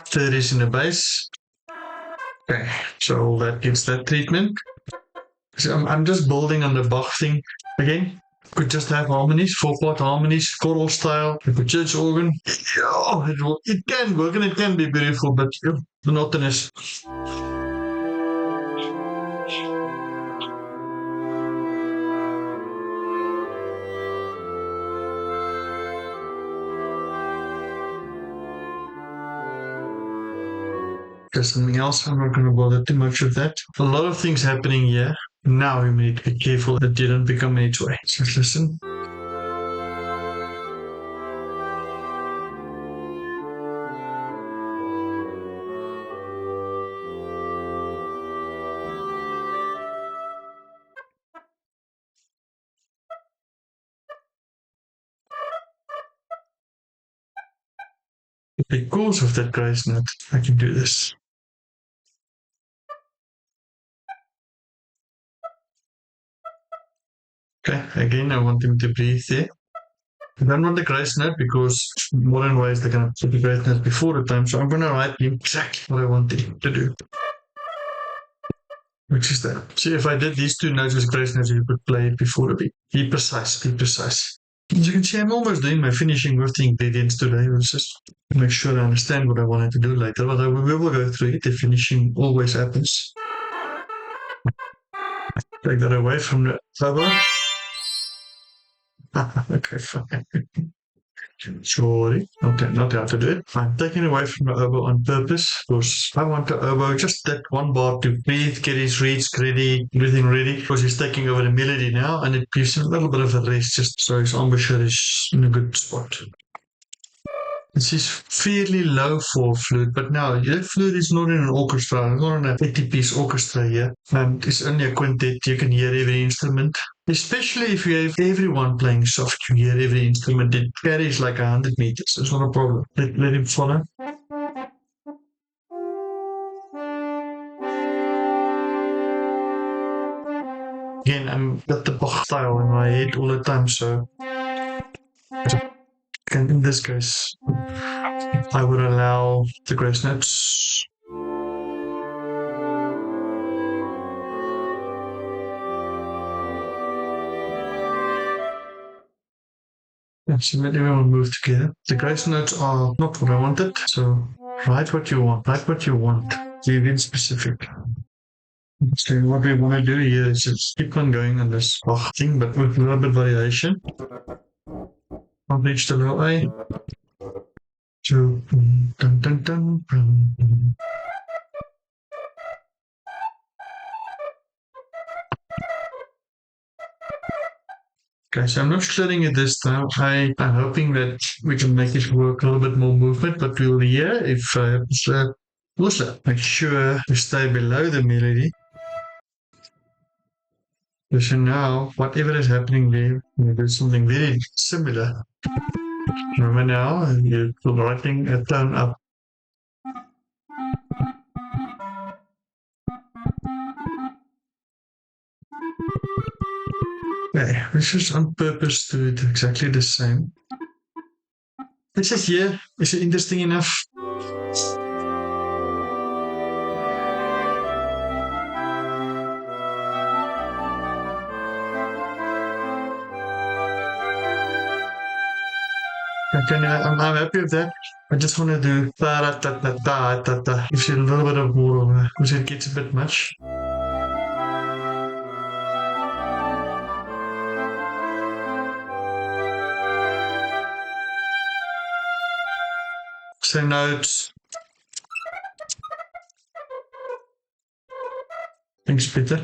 Third is in the bass. Okay, so that gives that treatment. So I'm just building on the Bach thing again. Could just have harmonies, 4-part harmonies, choral style, with a church organ. Yeah, it can work and it can be beautiful, but monotonous. There's something else. I'm not going to bother too much with that. A lot of things happening here. Now you need to be careful that you don't become H-way. Just listen. Because of that grace note, I can do this. Okay, again, I want him to breathe there. I don't want the grace note because modern ways they're going to put the grace note before the time, so I'm going to write exactly what I want him to do. Which is that. See, if I did these two notes with grace notes, you could play it before the beat. Be precise, be precise. As you can see, I'm almost doing my finishing with the ingredients today. It's just to make sure I understand what I wanted to do later, but we will go through it. The finishing always happens. Take that away from the cover. Okay, fine. Sorry, not how to do it. I'm taking away from the oboe on purpose because I want the oboe just that one bar to breathe, get his reeds ready, everything ready, because he's taking over the melody now, and it gives him a little bit of a rest just so his embouchure is in a good spot. This is fairly low for flute, but now that flute is not in an orchestra, it's not in an 80-piece orchestra here, and it's only a quintet. You can hear every instrument. Especially if you have everyone playing soft, you hear every instrument. It carries like 100 meters. It's not a problem. Let him follow. Again, I'm got the Bach style in my head all the time, so in this case, I would allow the grace notes. So let everyone move together. The grace notes are not what I wanted, so write what you want. Write what you want. Be very specific. So what we want to do here is just keep on going on this Bach thing, but with a little bit of variation. I'll reach the little A. So dun dun dun dun. Okay, so I'm not clearing it this time. I'm hoping that we can make it work a little bit more movement, but we'll hear if also make sure we stay below the melody. So now, whatever is happening there, we do something very similar. Remember now, you're writing a tone up. Okay, this is on purpose to do exactly the same. This is here. Is it interesting enough? Okay, I'm happy with that. I just want to do ta da ta ta ta ta ta. Gives you a little bit of more, because it gets a bit much. So notes. Thanks, Peter.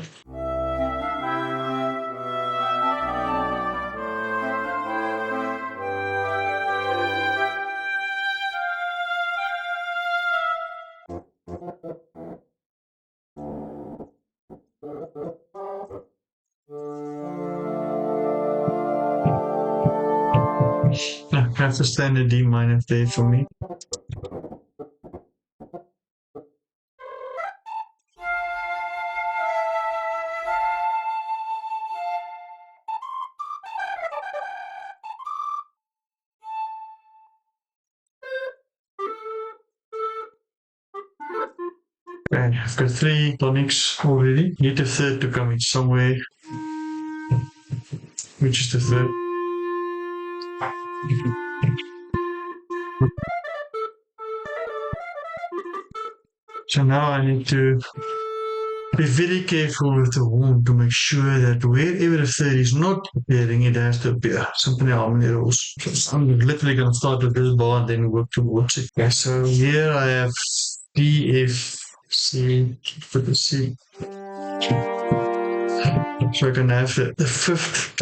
I have to stand a D minor there for me. Okay, I've got 3 tonics already. Need a third to come in somewhere. Which is the third? So now I need to be very careful with the horn to make sure that wherever the third is not appearing, it has to appear. Something harmony rules. So I'm literally going to start with this bar and then work towards it. Okay, so here I have D, F, C, for the C. So I can have the fifth.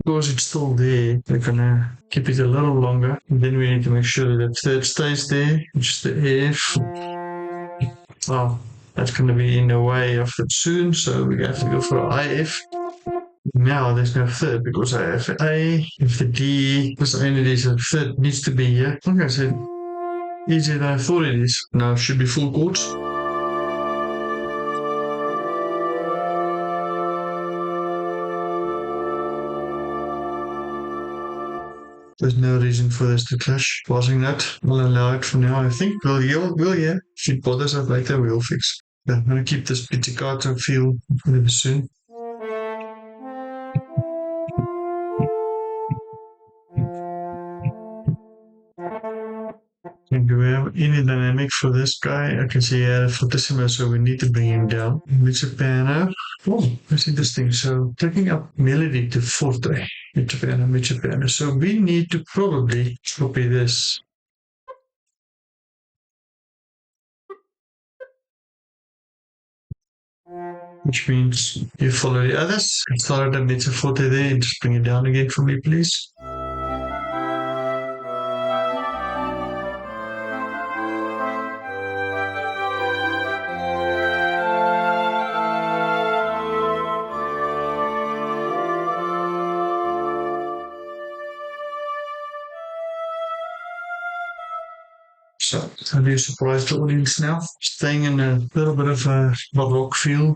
Because it's still there, we're gonna keep it a little longer. And then we need to make sure that the third stays there, which is the F. Oh, that's gonna be in the way of it soon, so we have to go for IF. Now there's no third because I have A. If the D, because only there's a third needs to be here. Okay, so easier than I thought it is. Now it should be full chords. There's no reason for this to clash. Passing that, we'll allow it for now. I think we'll yeah. If it bothers us later, we'll fix. But I'm gonna keep this pizzicato feel really soon. And do we have any dynamic for this guy? I can see he had a fortissimo, so we need to bring him down. Mezzo-piano. Oh, that's interesting. So taking up melody to forte. Mezzo-piano. So we need to probably copy this. Which means you follow the others. Start at mezzo forte there and just bring it down again for me, please. So, how do you surprise the audience now? Staying in a little bit of a baroque feel.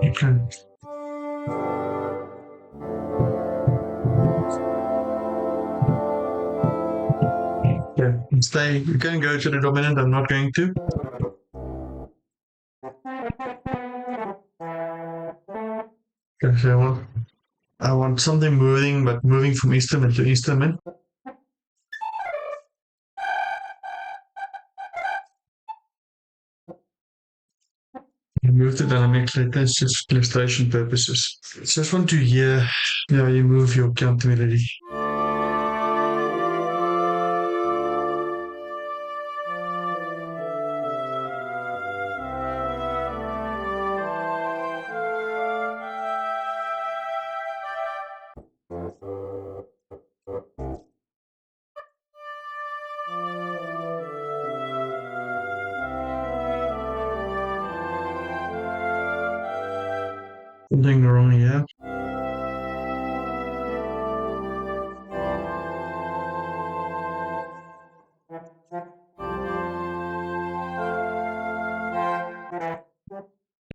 Okay. Yeah, stay. You can go to the dominant. I'm not going to. Okay, so I want something moving, but moving from instrument to instrument. Move the dynamic later, it's just for illustration purposes. Just want to hear how you move your counter melody. Something wrong here.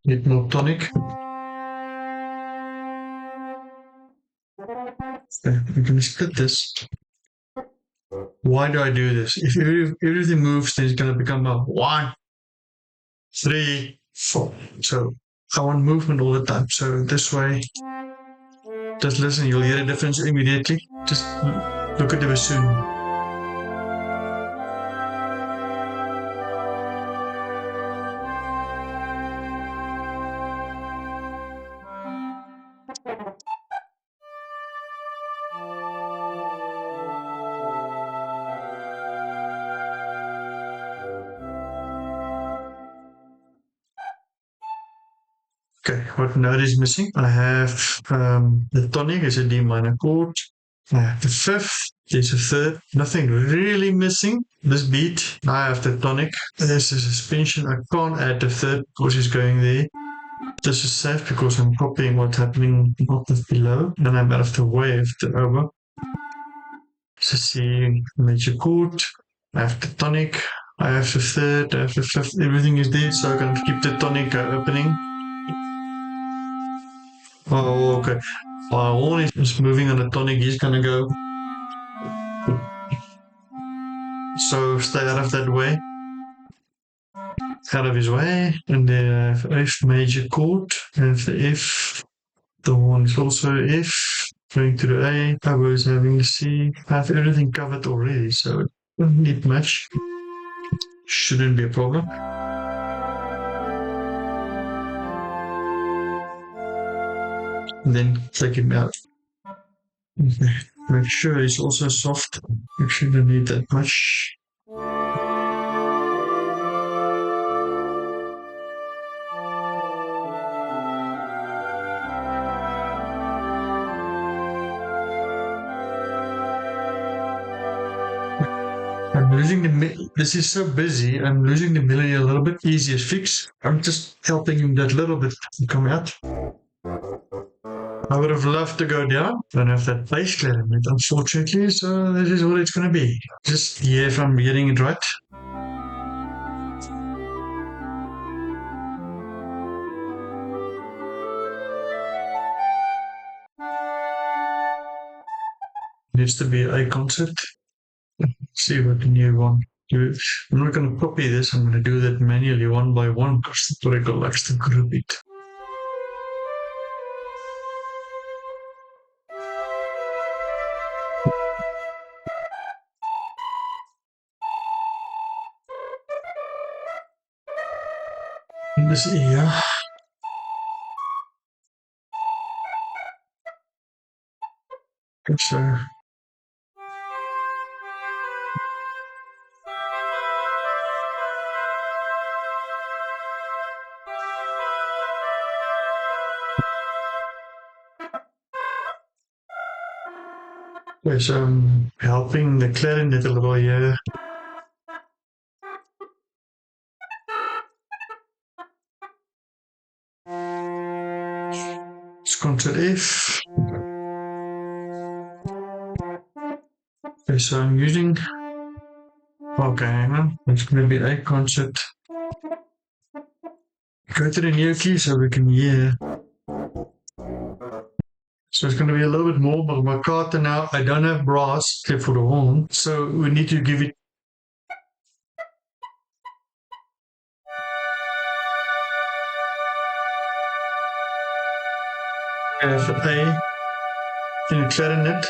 Need more tonic. Okay, we're going to split this. Why do I do this? If everything moves, then it's going to become a 1, 3, 4. So I want movement all the time. So this way, just listen, you'll hear a difference immediately. Just look at the bassoon. Okay, what note is missing? I have the tonic is a D minor chord. I have the fifth, there's a third, nothing really missing. This beat, I have the tonic. There's a suspension, I can't add the third because it's going there. This is safe because I'm copying what's happening octave below, and I'm out of the way of the oboe. So C major chord, I have the tonic, I have the third, I have the fifth, everything is there, so I can keep the tonic opening. Oh, okay. My horn is moving on a tonic. He's gonna go. So stay out of that way. Out of his way. And then I have F major chord. And the F. The horn is also F. Going to the A. Oboe is having the C. I have everything covered already, so it doesn't need much. Shouldn't be a problem. And then take him out. Okay. Make sure it's also soft. You shouldn't need that much. I'm losing this is so busy, I'm losing the melody a little bit. Easiest fix. I'm just helping him that little bit to come out. I would have loved to go down. Don't have that bass clarinet, unfortunately, so this is what it's going to be. Just hear if I'm getting it right. Needs to be a concert. See what the new one. I'm not going to copy this. I'm going to do that manually one by one because the Oracle likes to group it. In this area. So. Okay, so I'm helping the clarinet a little here. It's Ctrl F. Okay, so I'm using. Okay, hang on. It's going to be a concert. Go to the new key so we can hear. So it's going to be a little bit more, but my carter now, I don't have brass except for the horn. So we need to give it. I have the A in the clarinet.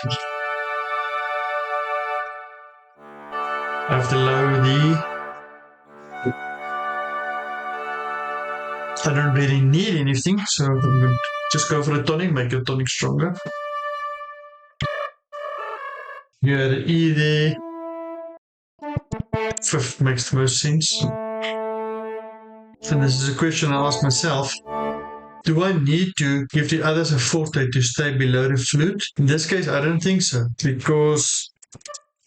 I have the low D. I don't really need anything, so I'm going to just go for the tonic, make the tonic stronger. You had an E there. Fifth makes the most sense. And this is a question I ask myself. Do I need to give the others a forte to stay below the flute? In this case, I don't think so, because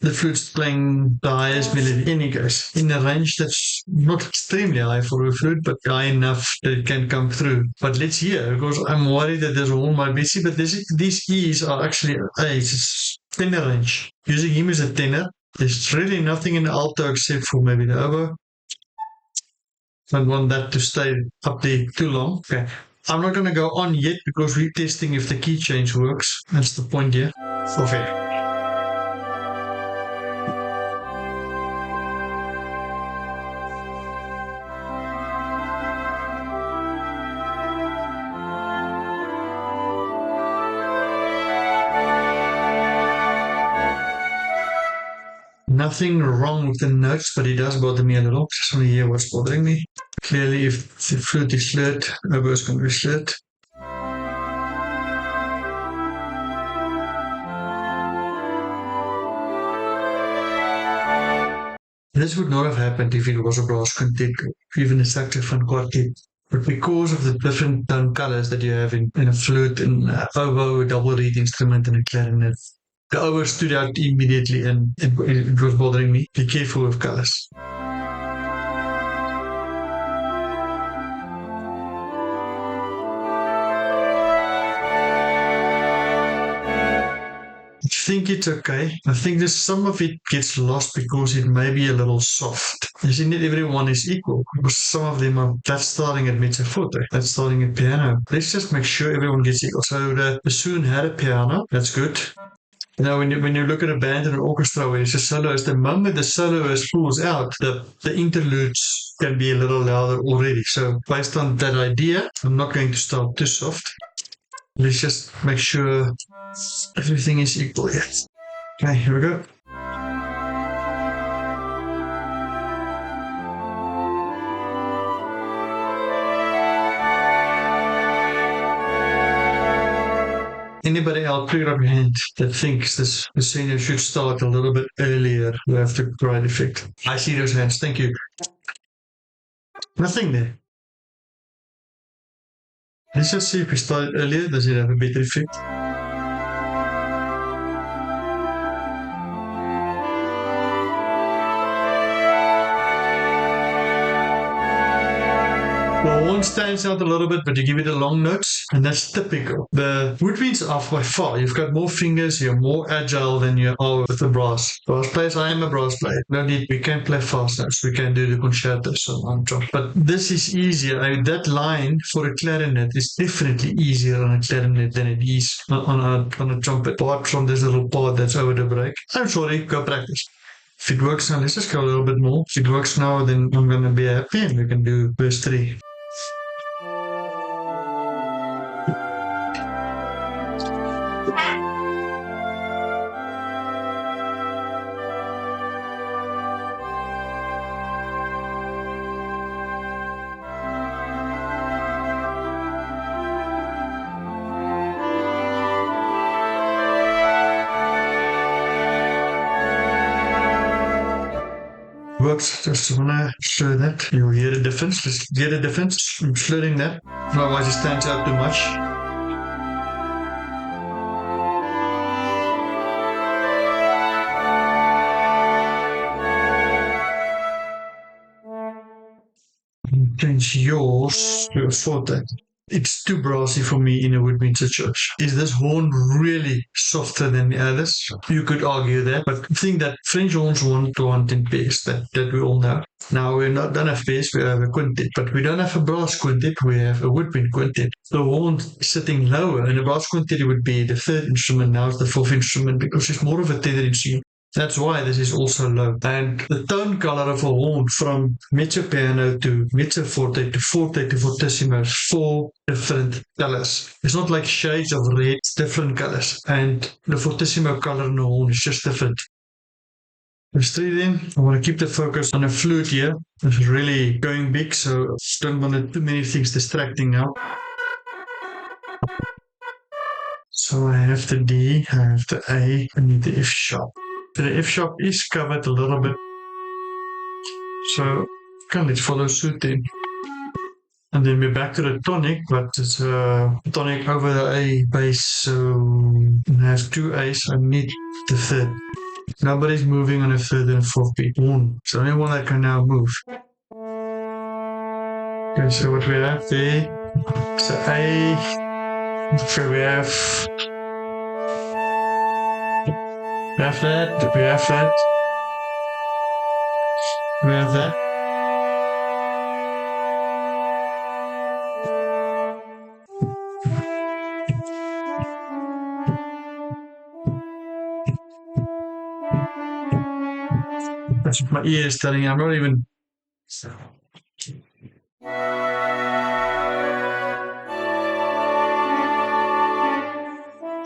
the flute's playing the highest melody in any case, in a range that's not extremely high for a flute, but high enough that it can come through. But let's hear, because I'm worried that there's a horn might be C, but these E's are actually A's. It's tenor range. Using him as a tenor, there's really nothing in the alto except for maybe the oboe. I don't want that to stay up there too long. Okay. I'm not going to go on yet because we're testing if the key change works. That's the point here. Okay. Nothing wrong with the notes, but it does bother me a little. Just want to hear what's bothering me. Clearly, if the flute is slurred, oboe is going to be slurred. This would not have happened if it was a brass quintet, even a saxophone quartet. But because of the different tone colors that you have in a flute, in oboe, a double reed instrument, and a clarinet, the oboe stood out immediately and it was bothering me. Be careful with colors. I think it's okay. I think that some of it gets lost because it may be a little soft. You see, not everyone is equal. Because some of them are, that's starting at mezzo forte, that's starting at piano. Let's just make sure everyone gets equal. So the bassoon had a piano, that's good. Now, when you look at a band and an orchestra where it's a soloist, the moment the soloist pulls out, the interludes can be a little louder already. So based on that idea, I'm not going to start too soft. Let's just make sure everything is equal yet. Okay, here we go. Anybody else, put up your hand that thinks this senior should start a little bit earlier to have the right effect. I see those hands. Thank you. Nothing there. Let's just see if we start earlier. Does it have a better effect? The horn stands out a little bit, but you give it a long notes, and that's typical. The woodwinds are by far, you've got more fingers, you're more agile than you are with the brass. Brass players, I am a brass player. No need, we can play fast notes, we can do the concertos on top. But this is easier. That line for a clarinet is definitely easier on a clarinet than it is on a trumpet. Apart from this little part that's over the break. I'm sorry, go practice. If it works now, let's just go a little bit more. If it works now, then I'm going to be happy and we can do verse 3. Works, just wanna show that. You'll hear the difference. Let's get the difference. I'm slurring that. Otherwise it stands out too much. Change yours to a forte. It's too brassy for me in a woodwind church. Is this horn really softer than the others? You could argue that, but I think that French horns want in pairs, that we all know. Now don't have pairs, we have a quintet, but we don't have a brass quintet, we have a woodwind quintet. The horn sitting lower, in a brass quintet it would be the third instrument, now it's the fourth instrument, because it's more of a tethered instrument. That's why this is also low. And the tone color of a horn from mezzo piano to mezzo forte to fortissimo is 4 different colors. It's not like shades of red, it's different colors. And the fortissimo color in the horn is just different. Verse 3 then, I want to keep the focus on a flute here. It's really going big, so don't want too many things distracting now. So I have the D, I have the A, I need the F sharp. The F sharp is covered a little bit, so let's follow suit then. And then we're back to the tonic, but it's a tonic over the A bass, so it has 2 A's, I need the third. Nobody's moving on a third and a fourth beat. It's the only one that can now move. Okay, so what we have there is an A, so we have that, we have that, we have that. That's what my ear is telling me. I'm not even.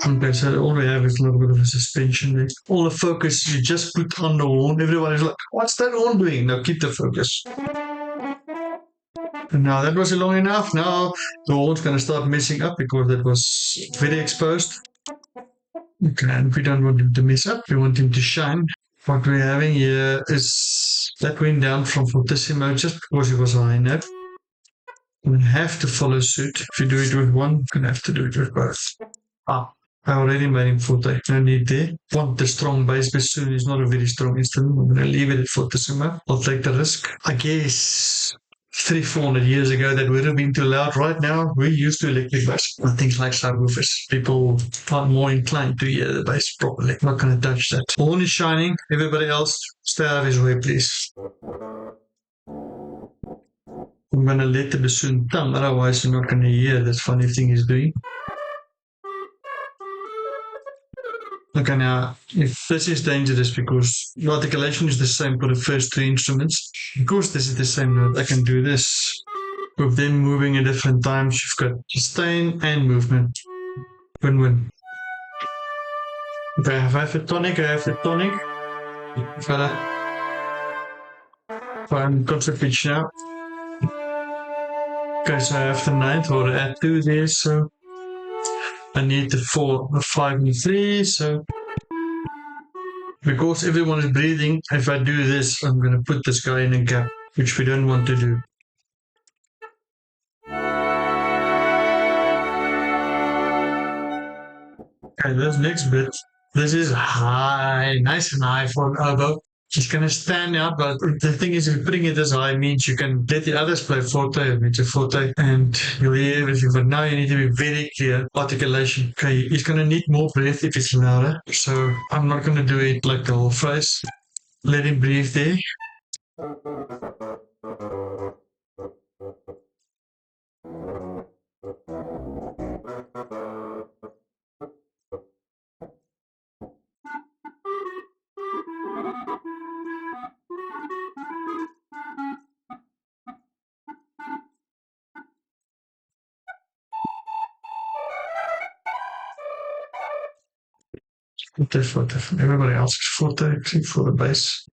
Okay, so all we have is a little bit of a suspension there. All the focus you just put on the horn. Everybody's like, what's that horn doing? Now keep the focus. And now that was long enough. Now the horn's going to start messing up because that was very exposed. Okay, and we don't want him to mess up. We want him to shine. What we're having here is that went down from fortissimo just because it was a high note. We have to follow suit. If you do it with one, you're going to have to do it with both. I already made him forte. No need there. Want the strong bass bassoon is not a very strong instrument. I'm going to leave it at fortissimo. I'll take the risk. I guess 300-400 years ago that would have been too loud. Right now, we're used to electric bass and things like subwoofers. People are more inclined to hear the bass properly. I'm not going to touch that. Horn is shining. Everybody else, stay out of his way, please. I'm going to let the bassoon thumb, otherwise you're not going to hear this funny thing he's doing. Okay, now, if this is dangerous because the articulation is the same for the first three instruments, because this is the same note, I can do this. With them moving at different times, you've got sustain and movement. Win-win. Okay, if I have the tonic, I have the tonic. If I'm concert pitch now. Okay, so I have the ninth or add 2 there, so I need the 4, the 5, and the 3, so because everyone is breathing, if I do this, I'm going to put this guy in a gap, which we don't want to do. Okay, this next bit, this is high, nice and high for an oboe. It's going to stand out, but the thing is, if you're putting it this high means you can let the others play forte, it means a forte, and you'll hear everything. But now you need to be very clear. Articulation. Okay, he's going to need more breath if it's louder. So I'm not going to do it like the whole phrase. Let him breathe there. Forte. Everybody else is forte except for the bass.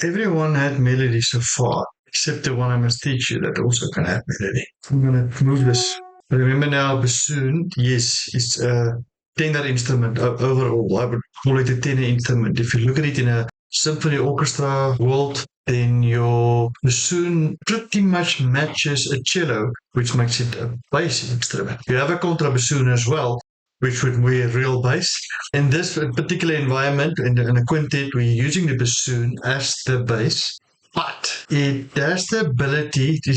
Everyone had melody so far, except the one I must teach you that also can have melody. I'm going to move this. Remember now, bassoon, yes, it's a tenor instrument overall. I would call it a tenor instrument. If you look at it in a symphony orchestra world, then your bassoon pretty much matches a cello, which makes it a bass instrument. You have a contrabassoon as well, which would be a real bass. In this particular environment, in a quintet, we're using the bassoon as the bass, but it has the ability to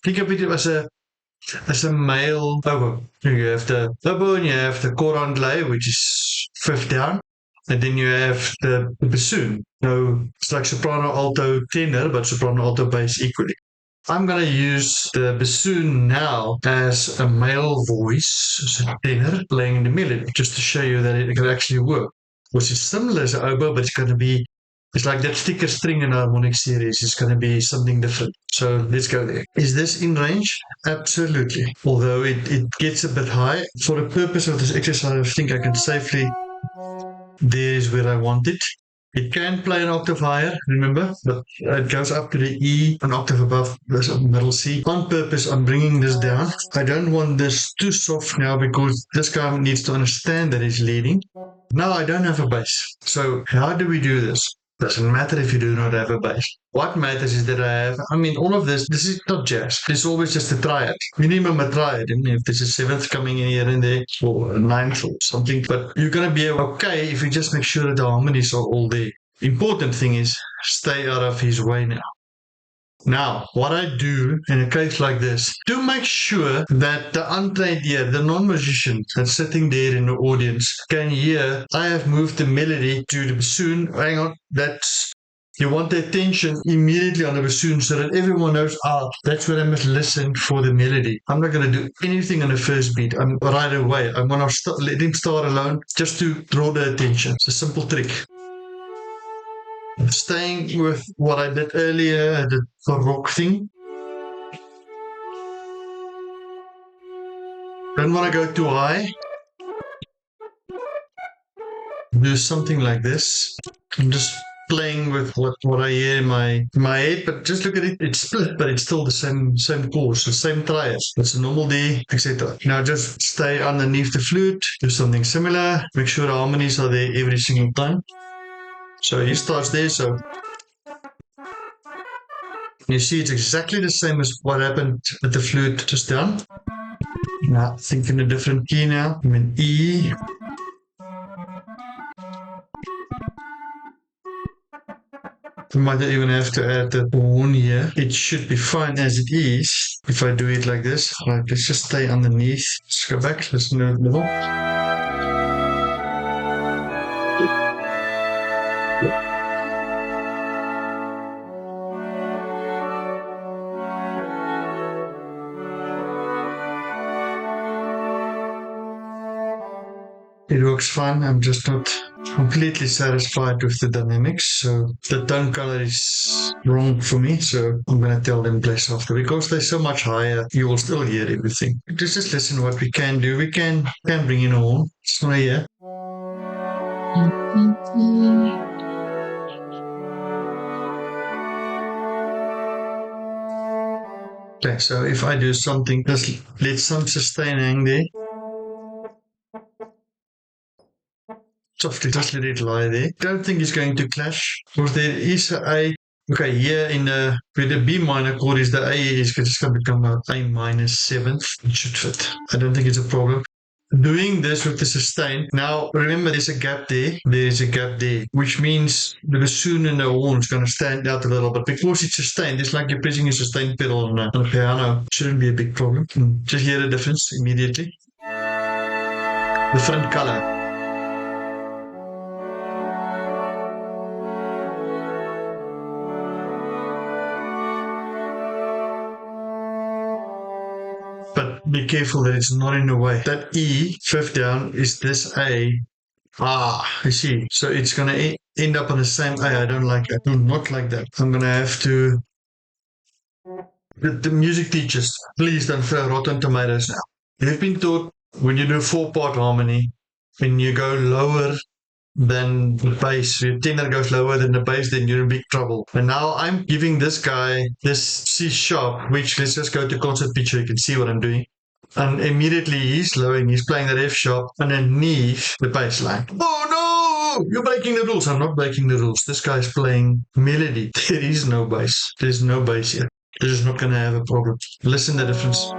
think of it as a male oboe. You have the oboe and you have the corandlay, which is fifth down, and then you have the bassoon. So it's like soprano, alto, tenor, but soprano, alto, bass equally. I'm going to use the bassoon now as a male voice, as a tenor, playing the melody, just to show you that it can actually work. Which is similar as an oboe, but it's like that thicker string in our harmonic series. It's going to be something different. So let's go there. Is this in range? Absolutely. Although it gets a bit high. For the purpose of this exercise, I think I can safely, there is where I want it. It can play an octave higher, remember, but it goes up to the E, an octave above the middle C. On purpose, I'm bringing this down. I don't want this too soft now because this guy needs to understand that he's leading. Now I don't have a bass. So how do we do this? Doesn't matter if you do not have a bass. What matters is that all of this is not jazz. It's always just a triad. Minimum a triad. If there's a seventh coming in here and there, or a ninth or something, but you're going to be okay if you just make sure that the harmonies are all there. Important thing is stay out of his way now. Now, what I do in a case like this, to make sure that the untrained ear, the non-musician that's sitting there in the audience can hear, I have moved the melody to the bassoon. Hang on, you want the attention immediately on the bassoon so that everyone knows, that's where I must listen for the melody. I'm not going to do anything on the first beat. I'm right away. I'm going to let him start alone just to draw the attention. It's a simple trick. Staying with what I did earlier, the rock thing. Don't want to go too high. do something like this. I'm just playing with what I hear in my head, but just look at it. It's split, but it's still the same chords, the same triads. It's a normal D, etc. Now just stay underneath the flute, do something similar. Make sure the harmonies are there every single time. So he starts there. So you see, it's exactly the same as what happened with the flute just down. Now think in a different key now. I'm in E. We might not even have to add the horn here. It should be fine as it is if I do it like this. Right, let's just stay underneath. Let's go back. Let's do it middle. It works fine. I'm just not completely satisfied with the dynamics. So the tone color is wrong for me. So I'm going to tell them play softer because they're so much higher. You will still hear everything. Just listen what we can do. We can bring in a horn. It's not here. Okay, so if I do something, just let some sustain hang there. Softly, just let it lie there. Don't think it's going to clash. Because there is a okay, here in the with the B minor chord is the A is just going to become a minus seventh. It should fit. I don't think it's a problem. Doing this with the sustain. Now remember there's a gap there. There is a gap there, which means the bassoon and the horn is going to stand out a little bit because it's sustained. It's like you're pressing a sustain pedal on a piano. Shouldn't be a big problem. Just hear the difference immediately. Different color. But be careful that it's not in the way. That E, fifth down, is this A. You see. So it's going to end up on the same A. I don't like that. Do not like that. I'm going to have to... The music teachers, please don't throw rotten tomatoes now. You've been taught when you do 4-part harmony, when you go lower than the bass, your tenor goes lower than the bass, then you're in big trouble. And now I'm giving this guy this C sharp, which let's just go to concert pitch so you can see what I'm doing. And immediately he's lowering, he's playing that F sharp underneath the bass line. Oh no! You're breaking the rules. I'm not breaking the rules. This guy's playing melody. There is no bass. There's no bass here. This is not going to have a problem. Listen to the difference.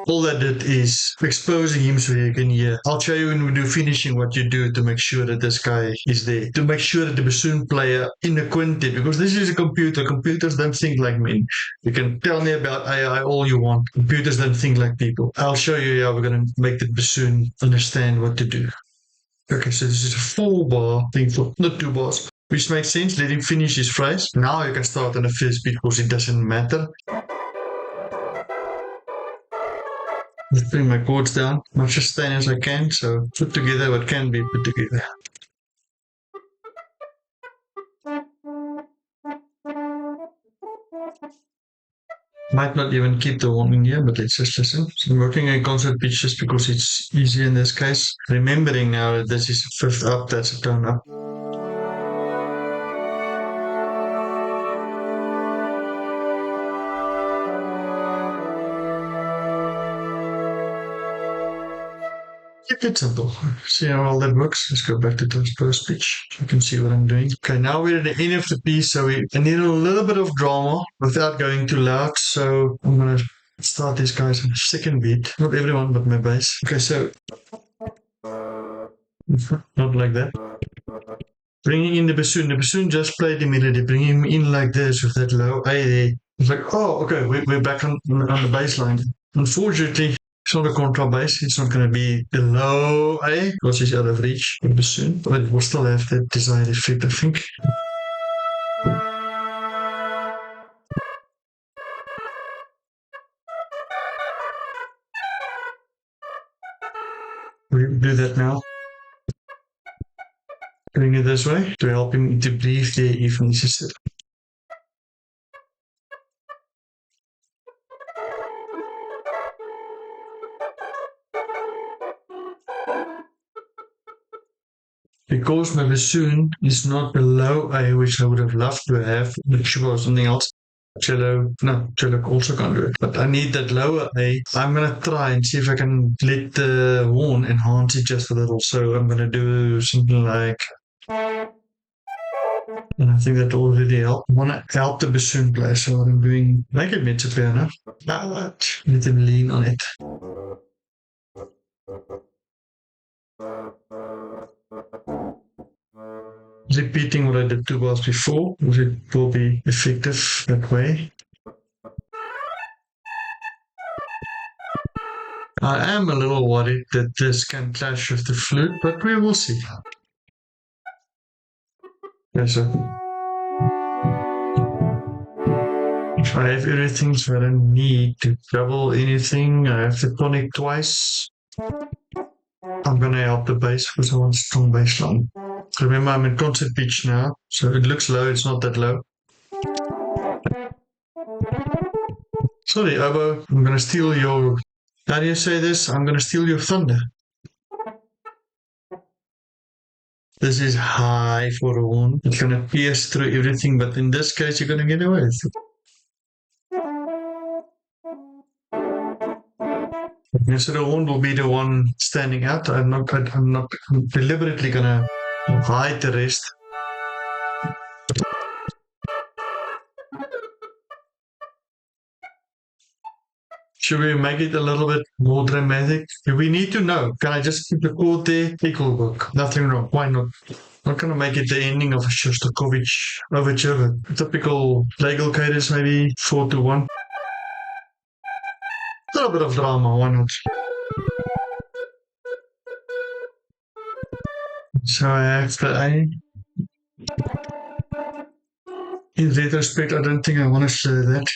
All that did is exposing him so you can hear. I'll show you when we do finishing what you do to make sure that this guy is there. To make sure that the bassoon player in the quintet, because this is a computer. Computers don't think like men. You can tell me about AI all you want. Computers don't think like people. I'll show you how we're going to make the bassoon understand what to do. Okay, so this is a 4-bar thing for not 2 bars. Which makes sense. Let him finish his phrase. Now you can start on the first beat because it doesn't matter. Just bring my chords down, much sustain as I can, so put together what can be put together. Might not even keep the horn in here, but let's just listen. So I'm working in concert pitch just because it's easy in this case. Remembering now that this is a 5th up, that's a tone up. Keep it simple. See how all that works? Let's go back to the first pitch. You can see what I'm doing. Okay, now we're at the end of the piece, so I need a little bit of drama without going too loud. So I'm going to start these guys on the second beat. Not everyone, but my bass. Okay, so not like that. Bringing in the bassoon. The bassoon just played the melody. Bring him in like this with that low A there. It's like, oh, okay, we're back on the bass line. Unfortunately, it's not a contrabass. It's not going to be the low A because it's out of reach of the bassoon. But it will still have that desired effect, I think. We do that now. Bring it this way to help him to breathe there if necessary. because my bassoon is not below A, which I would have loved to have, which was something else. Cello also can't do it. But I need that lower A. I'm gonna try and see if I can let the horn enhance it just a little. So I'm gonna do something like, and I think that already helped. I wanna help the bassoon player, so what I'm doing, make it mezzo piano. Let him lean on it. Repeating what I did 2 bars before, it will be effective that way. I am a little worried that this can clash with the flute, but we will see. Yes, sir. If I have everything, so I don't need to double anything, I have the tonic twice. I'm gonna help the bass because I want strong bass line. Remember, I'm in concert pitch now, so it looks low, it's not that low. Sorry, oboe, I'm gonna steal your. How do you say this? I'm gonna steal your thunder. This is high for a horn. It's gonna pierce through everything, but in this case, you're gonna get away with it. So the horn will be the one standing out. I'm deliberately gonna hide the rest. Should we make it a little bit more dramatic? We need to know. Can I just keep the chord there? Equal work. Nothing wrong. Why not? I'm not gonna make it the ending of a Shostakovich overture. Typical legal cadence, maybe 4-1. A little bit of drama, why not? So I have the A. In retrospect, I don't think I want to say that.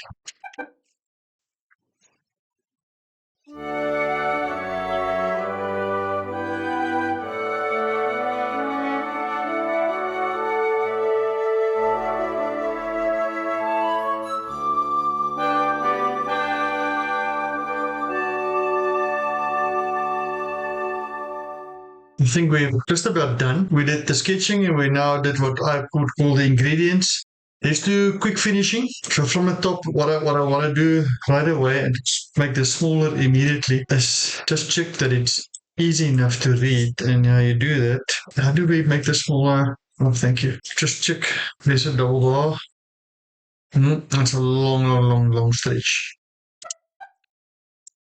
I think we're just about done. We did the sketching and we now did what I would call the ingredients. Let's do quick finishing. So from the top, what I want to do right away and make this smaller immediately is just check that it's easy enough to read. And how you do that? How do we make this smaller? Oh, thank you. Just check. There's a double bar. That's a long stretch.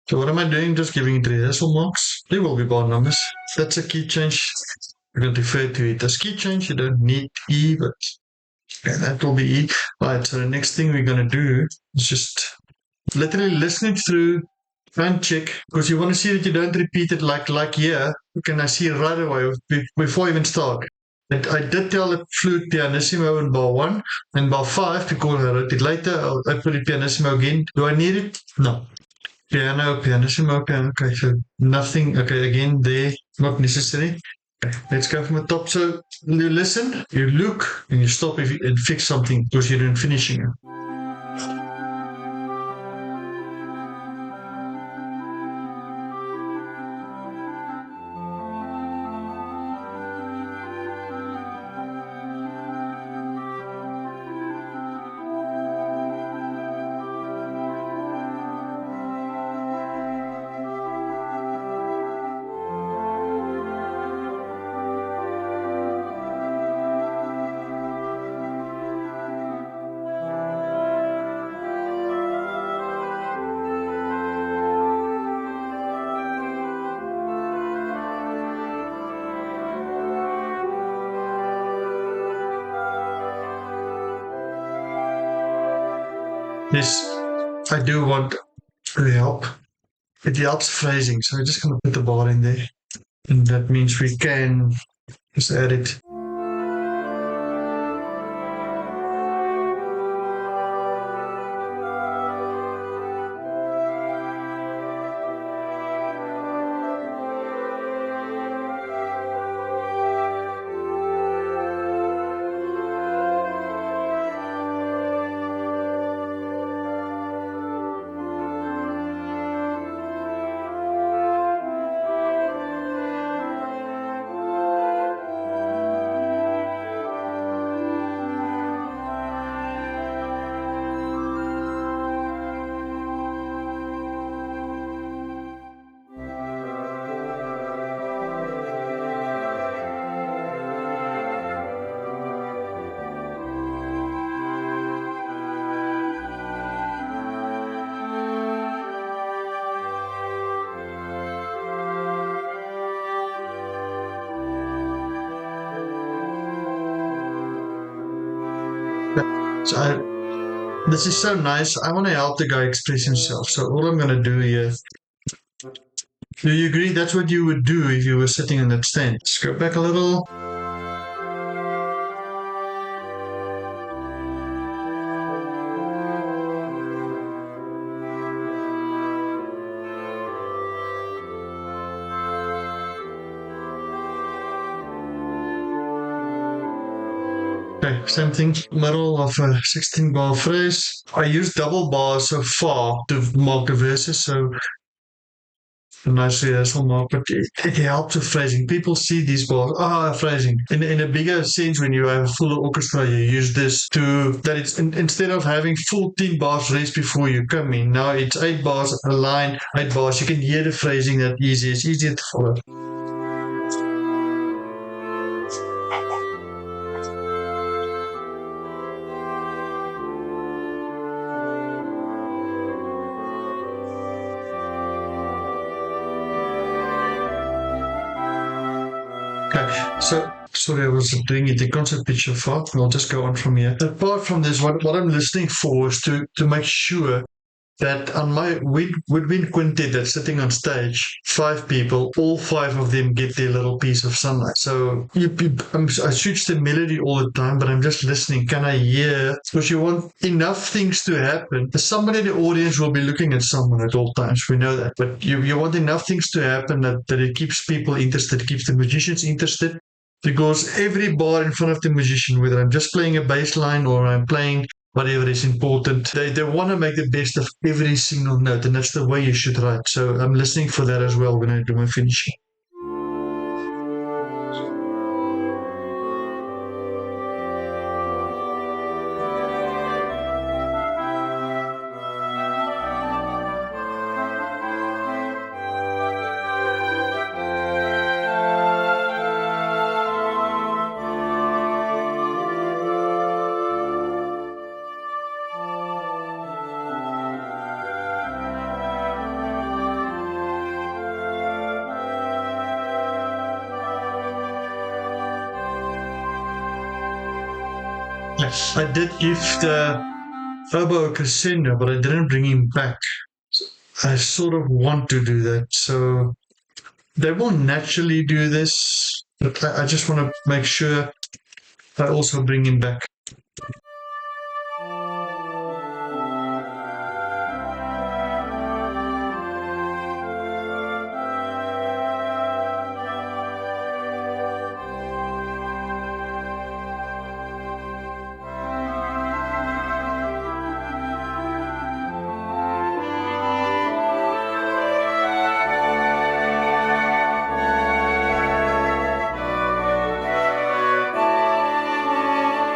So what am I doing? Just giving it rehearsal marks. They will be bar numbers. That's a key change. We're going to refer to it as key change. You don't need E, but okay, that will be E. Right, so the next thing we're going to do is just literally listen it through and check, because you want to see that you don't repeat it like here. Can I see it right away before I even start? And I did tell the flute pianissimo in bar 1 and bar 5 because I wrote it later. I put it pianissimo again. Do I need it? No. Pianissimo, piano. Okay, so nothing. Okay, again, there, not necessary. Okay, let's go from the top. So you listen, you look, and you stop and fix something because you're in finishing it. This I do want to help. It helps phrasing, so I'm just going to put the bar in there. And that means we can just add it. This is so nice. I want to help the guy express himself. So all I'm going to do here. Do you agree that's what you would do if you were sitting in that stand? Let's go back a little. Okay, same thing, middle of a 16 bar phrase. I use double bars so far to mark the verses, so a nice rehearsal mark, but it helps with phrasing. People see these bars, phrasing. In a bigger sense, when you have a full orchestra, you use this that it's instead of having 14 bars rest before you come in, now it's 8 bars a line, 8 bars. You can hear the phrasing that easy. It's easier to follow. Okay, so sorry, I was doing it the concert picture far. I'll just go on from here. Apart from this, what I'm listening for is to make sure that on my Woodwind Quintet that's sitting on stage, 5 people, all 5 of them get their little piece of sunlight. So I switch the melody all the time, but I'm just listening. Can I hear? Because you want enough things to happen. Somebody in the audience will be looking at someone at all times. We know that. But you want enough things to happen that it keeps people interested, keeps the musicians interested. Because every bar in front of the musician, whether I'm just playing a bass line or I'm playing whatever is important, they want to make the best of every single note, and that's the way you should write. So I'm listening for that as well when I do my finishing. I did give the oboe a crescendo, but I didn't bring him back. I sort of want to do that. So they will naturally do this, but I just want to make sure I also bring him back.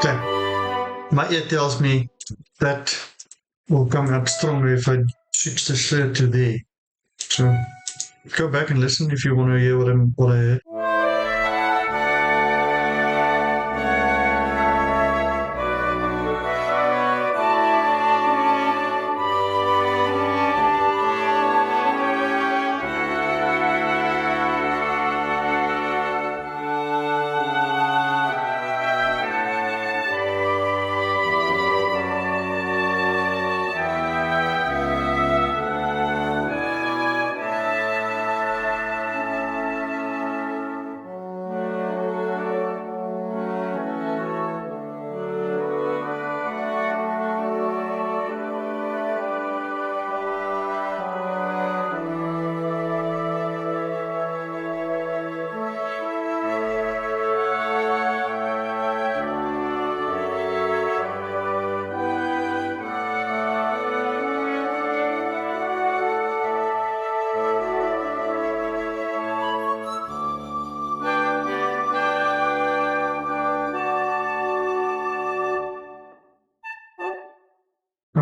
Okay. My ear tells me that will come out stronger if I switch the slur to there. So go back and listen if you want to hear what I heard.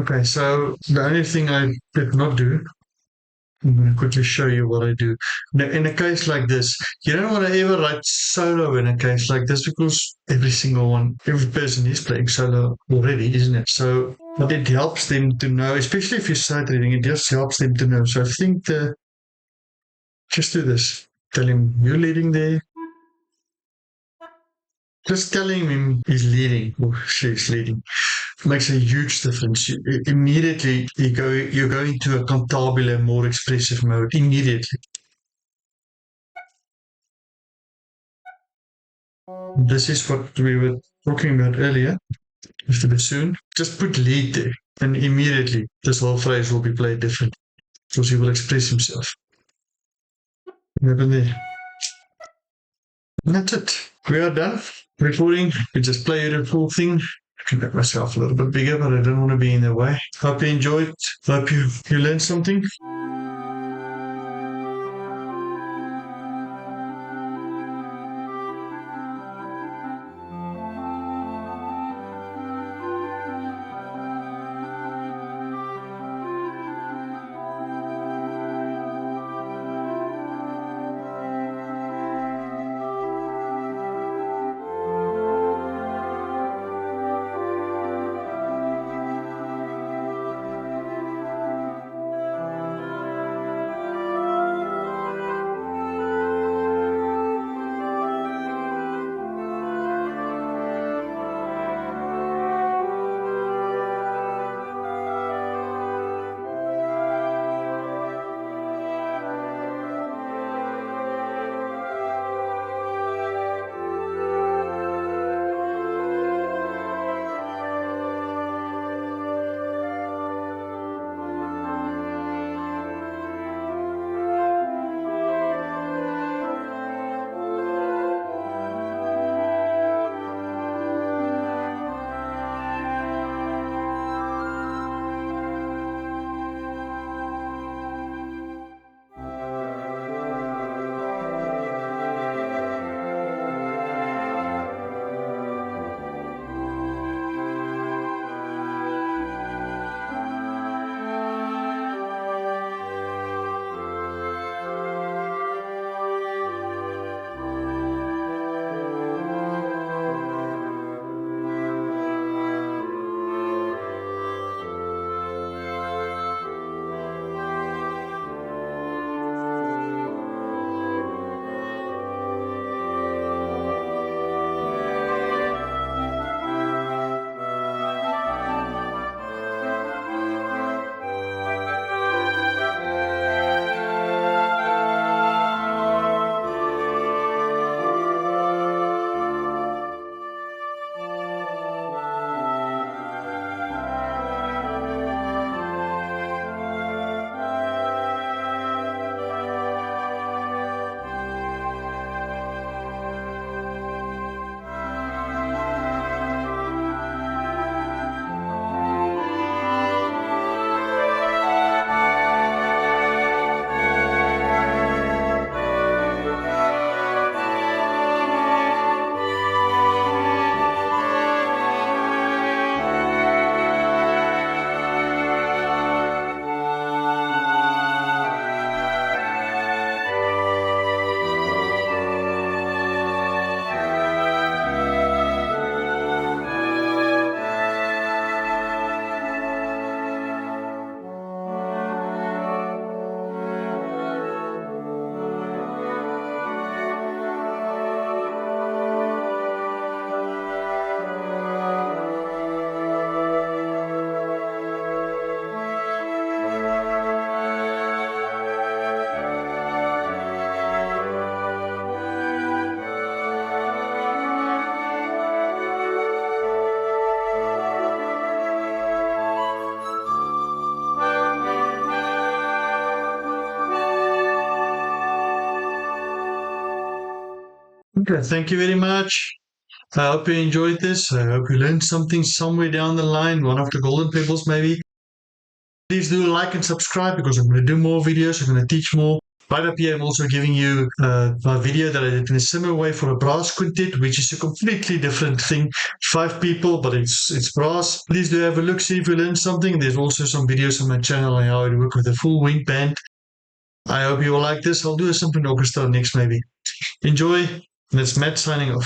Okay, so the only thing I did not do, I'm going to quickly show you what I do. Now, in a case like this, you don't want to ever write solo in a case like this because every person is playing solo already, isn't it? So, but it helps them to know, especially if you're sight reading, it just helps them to know. So I think just do this. Tell him you're leading there. Just telling him he's leading or she's leading. makes a huge difference. Immediately you're going to a cantabile, more expressive mode immediately. This is what we were talking about earlier with the bassoon. Just put lead there, and immediately this whole phrase will be played different because he will express himself. And that's it. We are done recording. We just played the full thing. I can make myself a little bit bigger, but I don't want to be in the way. Hope you enjoyed. Hope you learned something. Okay, thank you very much. I hope you enjoyed this. I hope you learned something somewhere down the line, one of the golden pebbles maybe. Please do like and subscribe because I'm going to do more videos. I'm going to teach more. Right up here, I'm also giving you my video that I did in a similar way for a brass quintet, which is a completely different thing. 5 people, but it's brass. Please do have a look, see if you learned something. There's also some videos on my channel on how I work with a full wind band. I hope you will like this. I'll do something orchestra next maybe. Enjoy. And it's Matt signing off.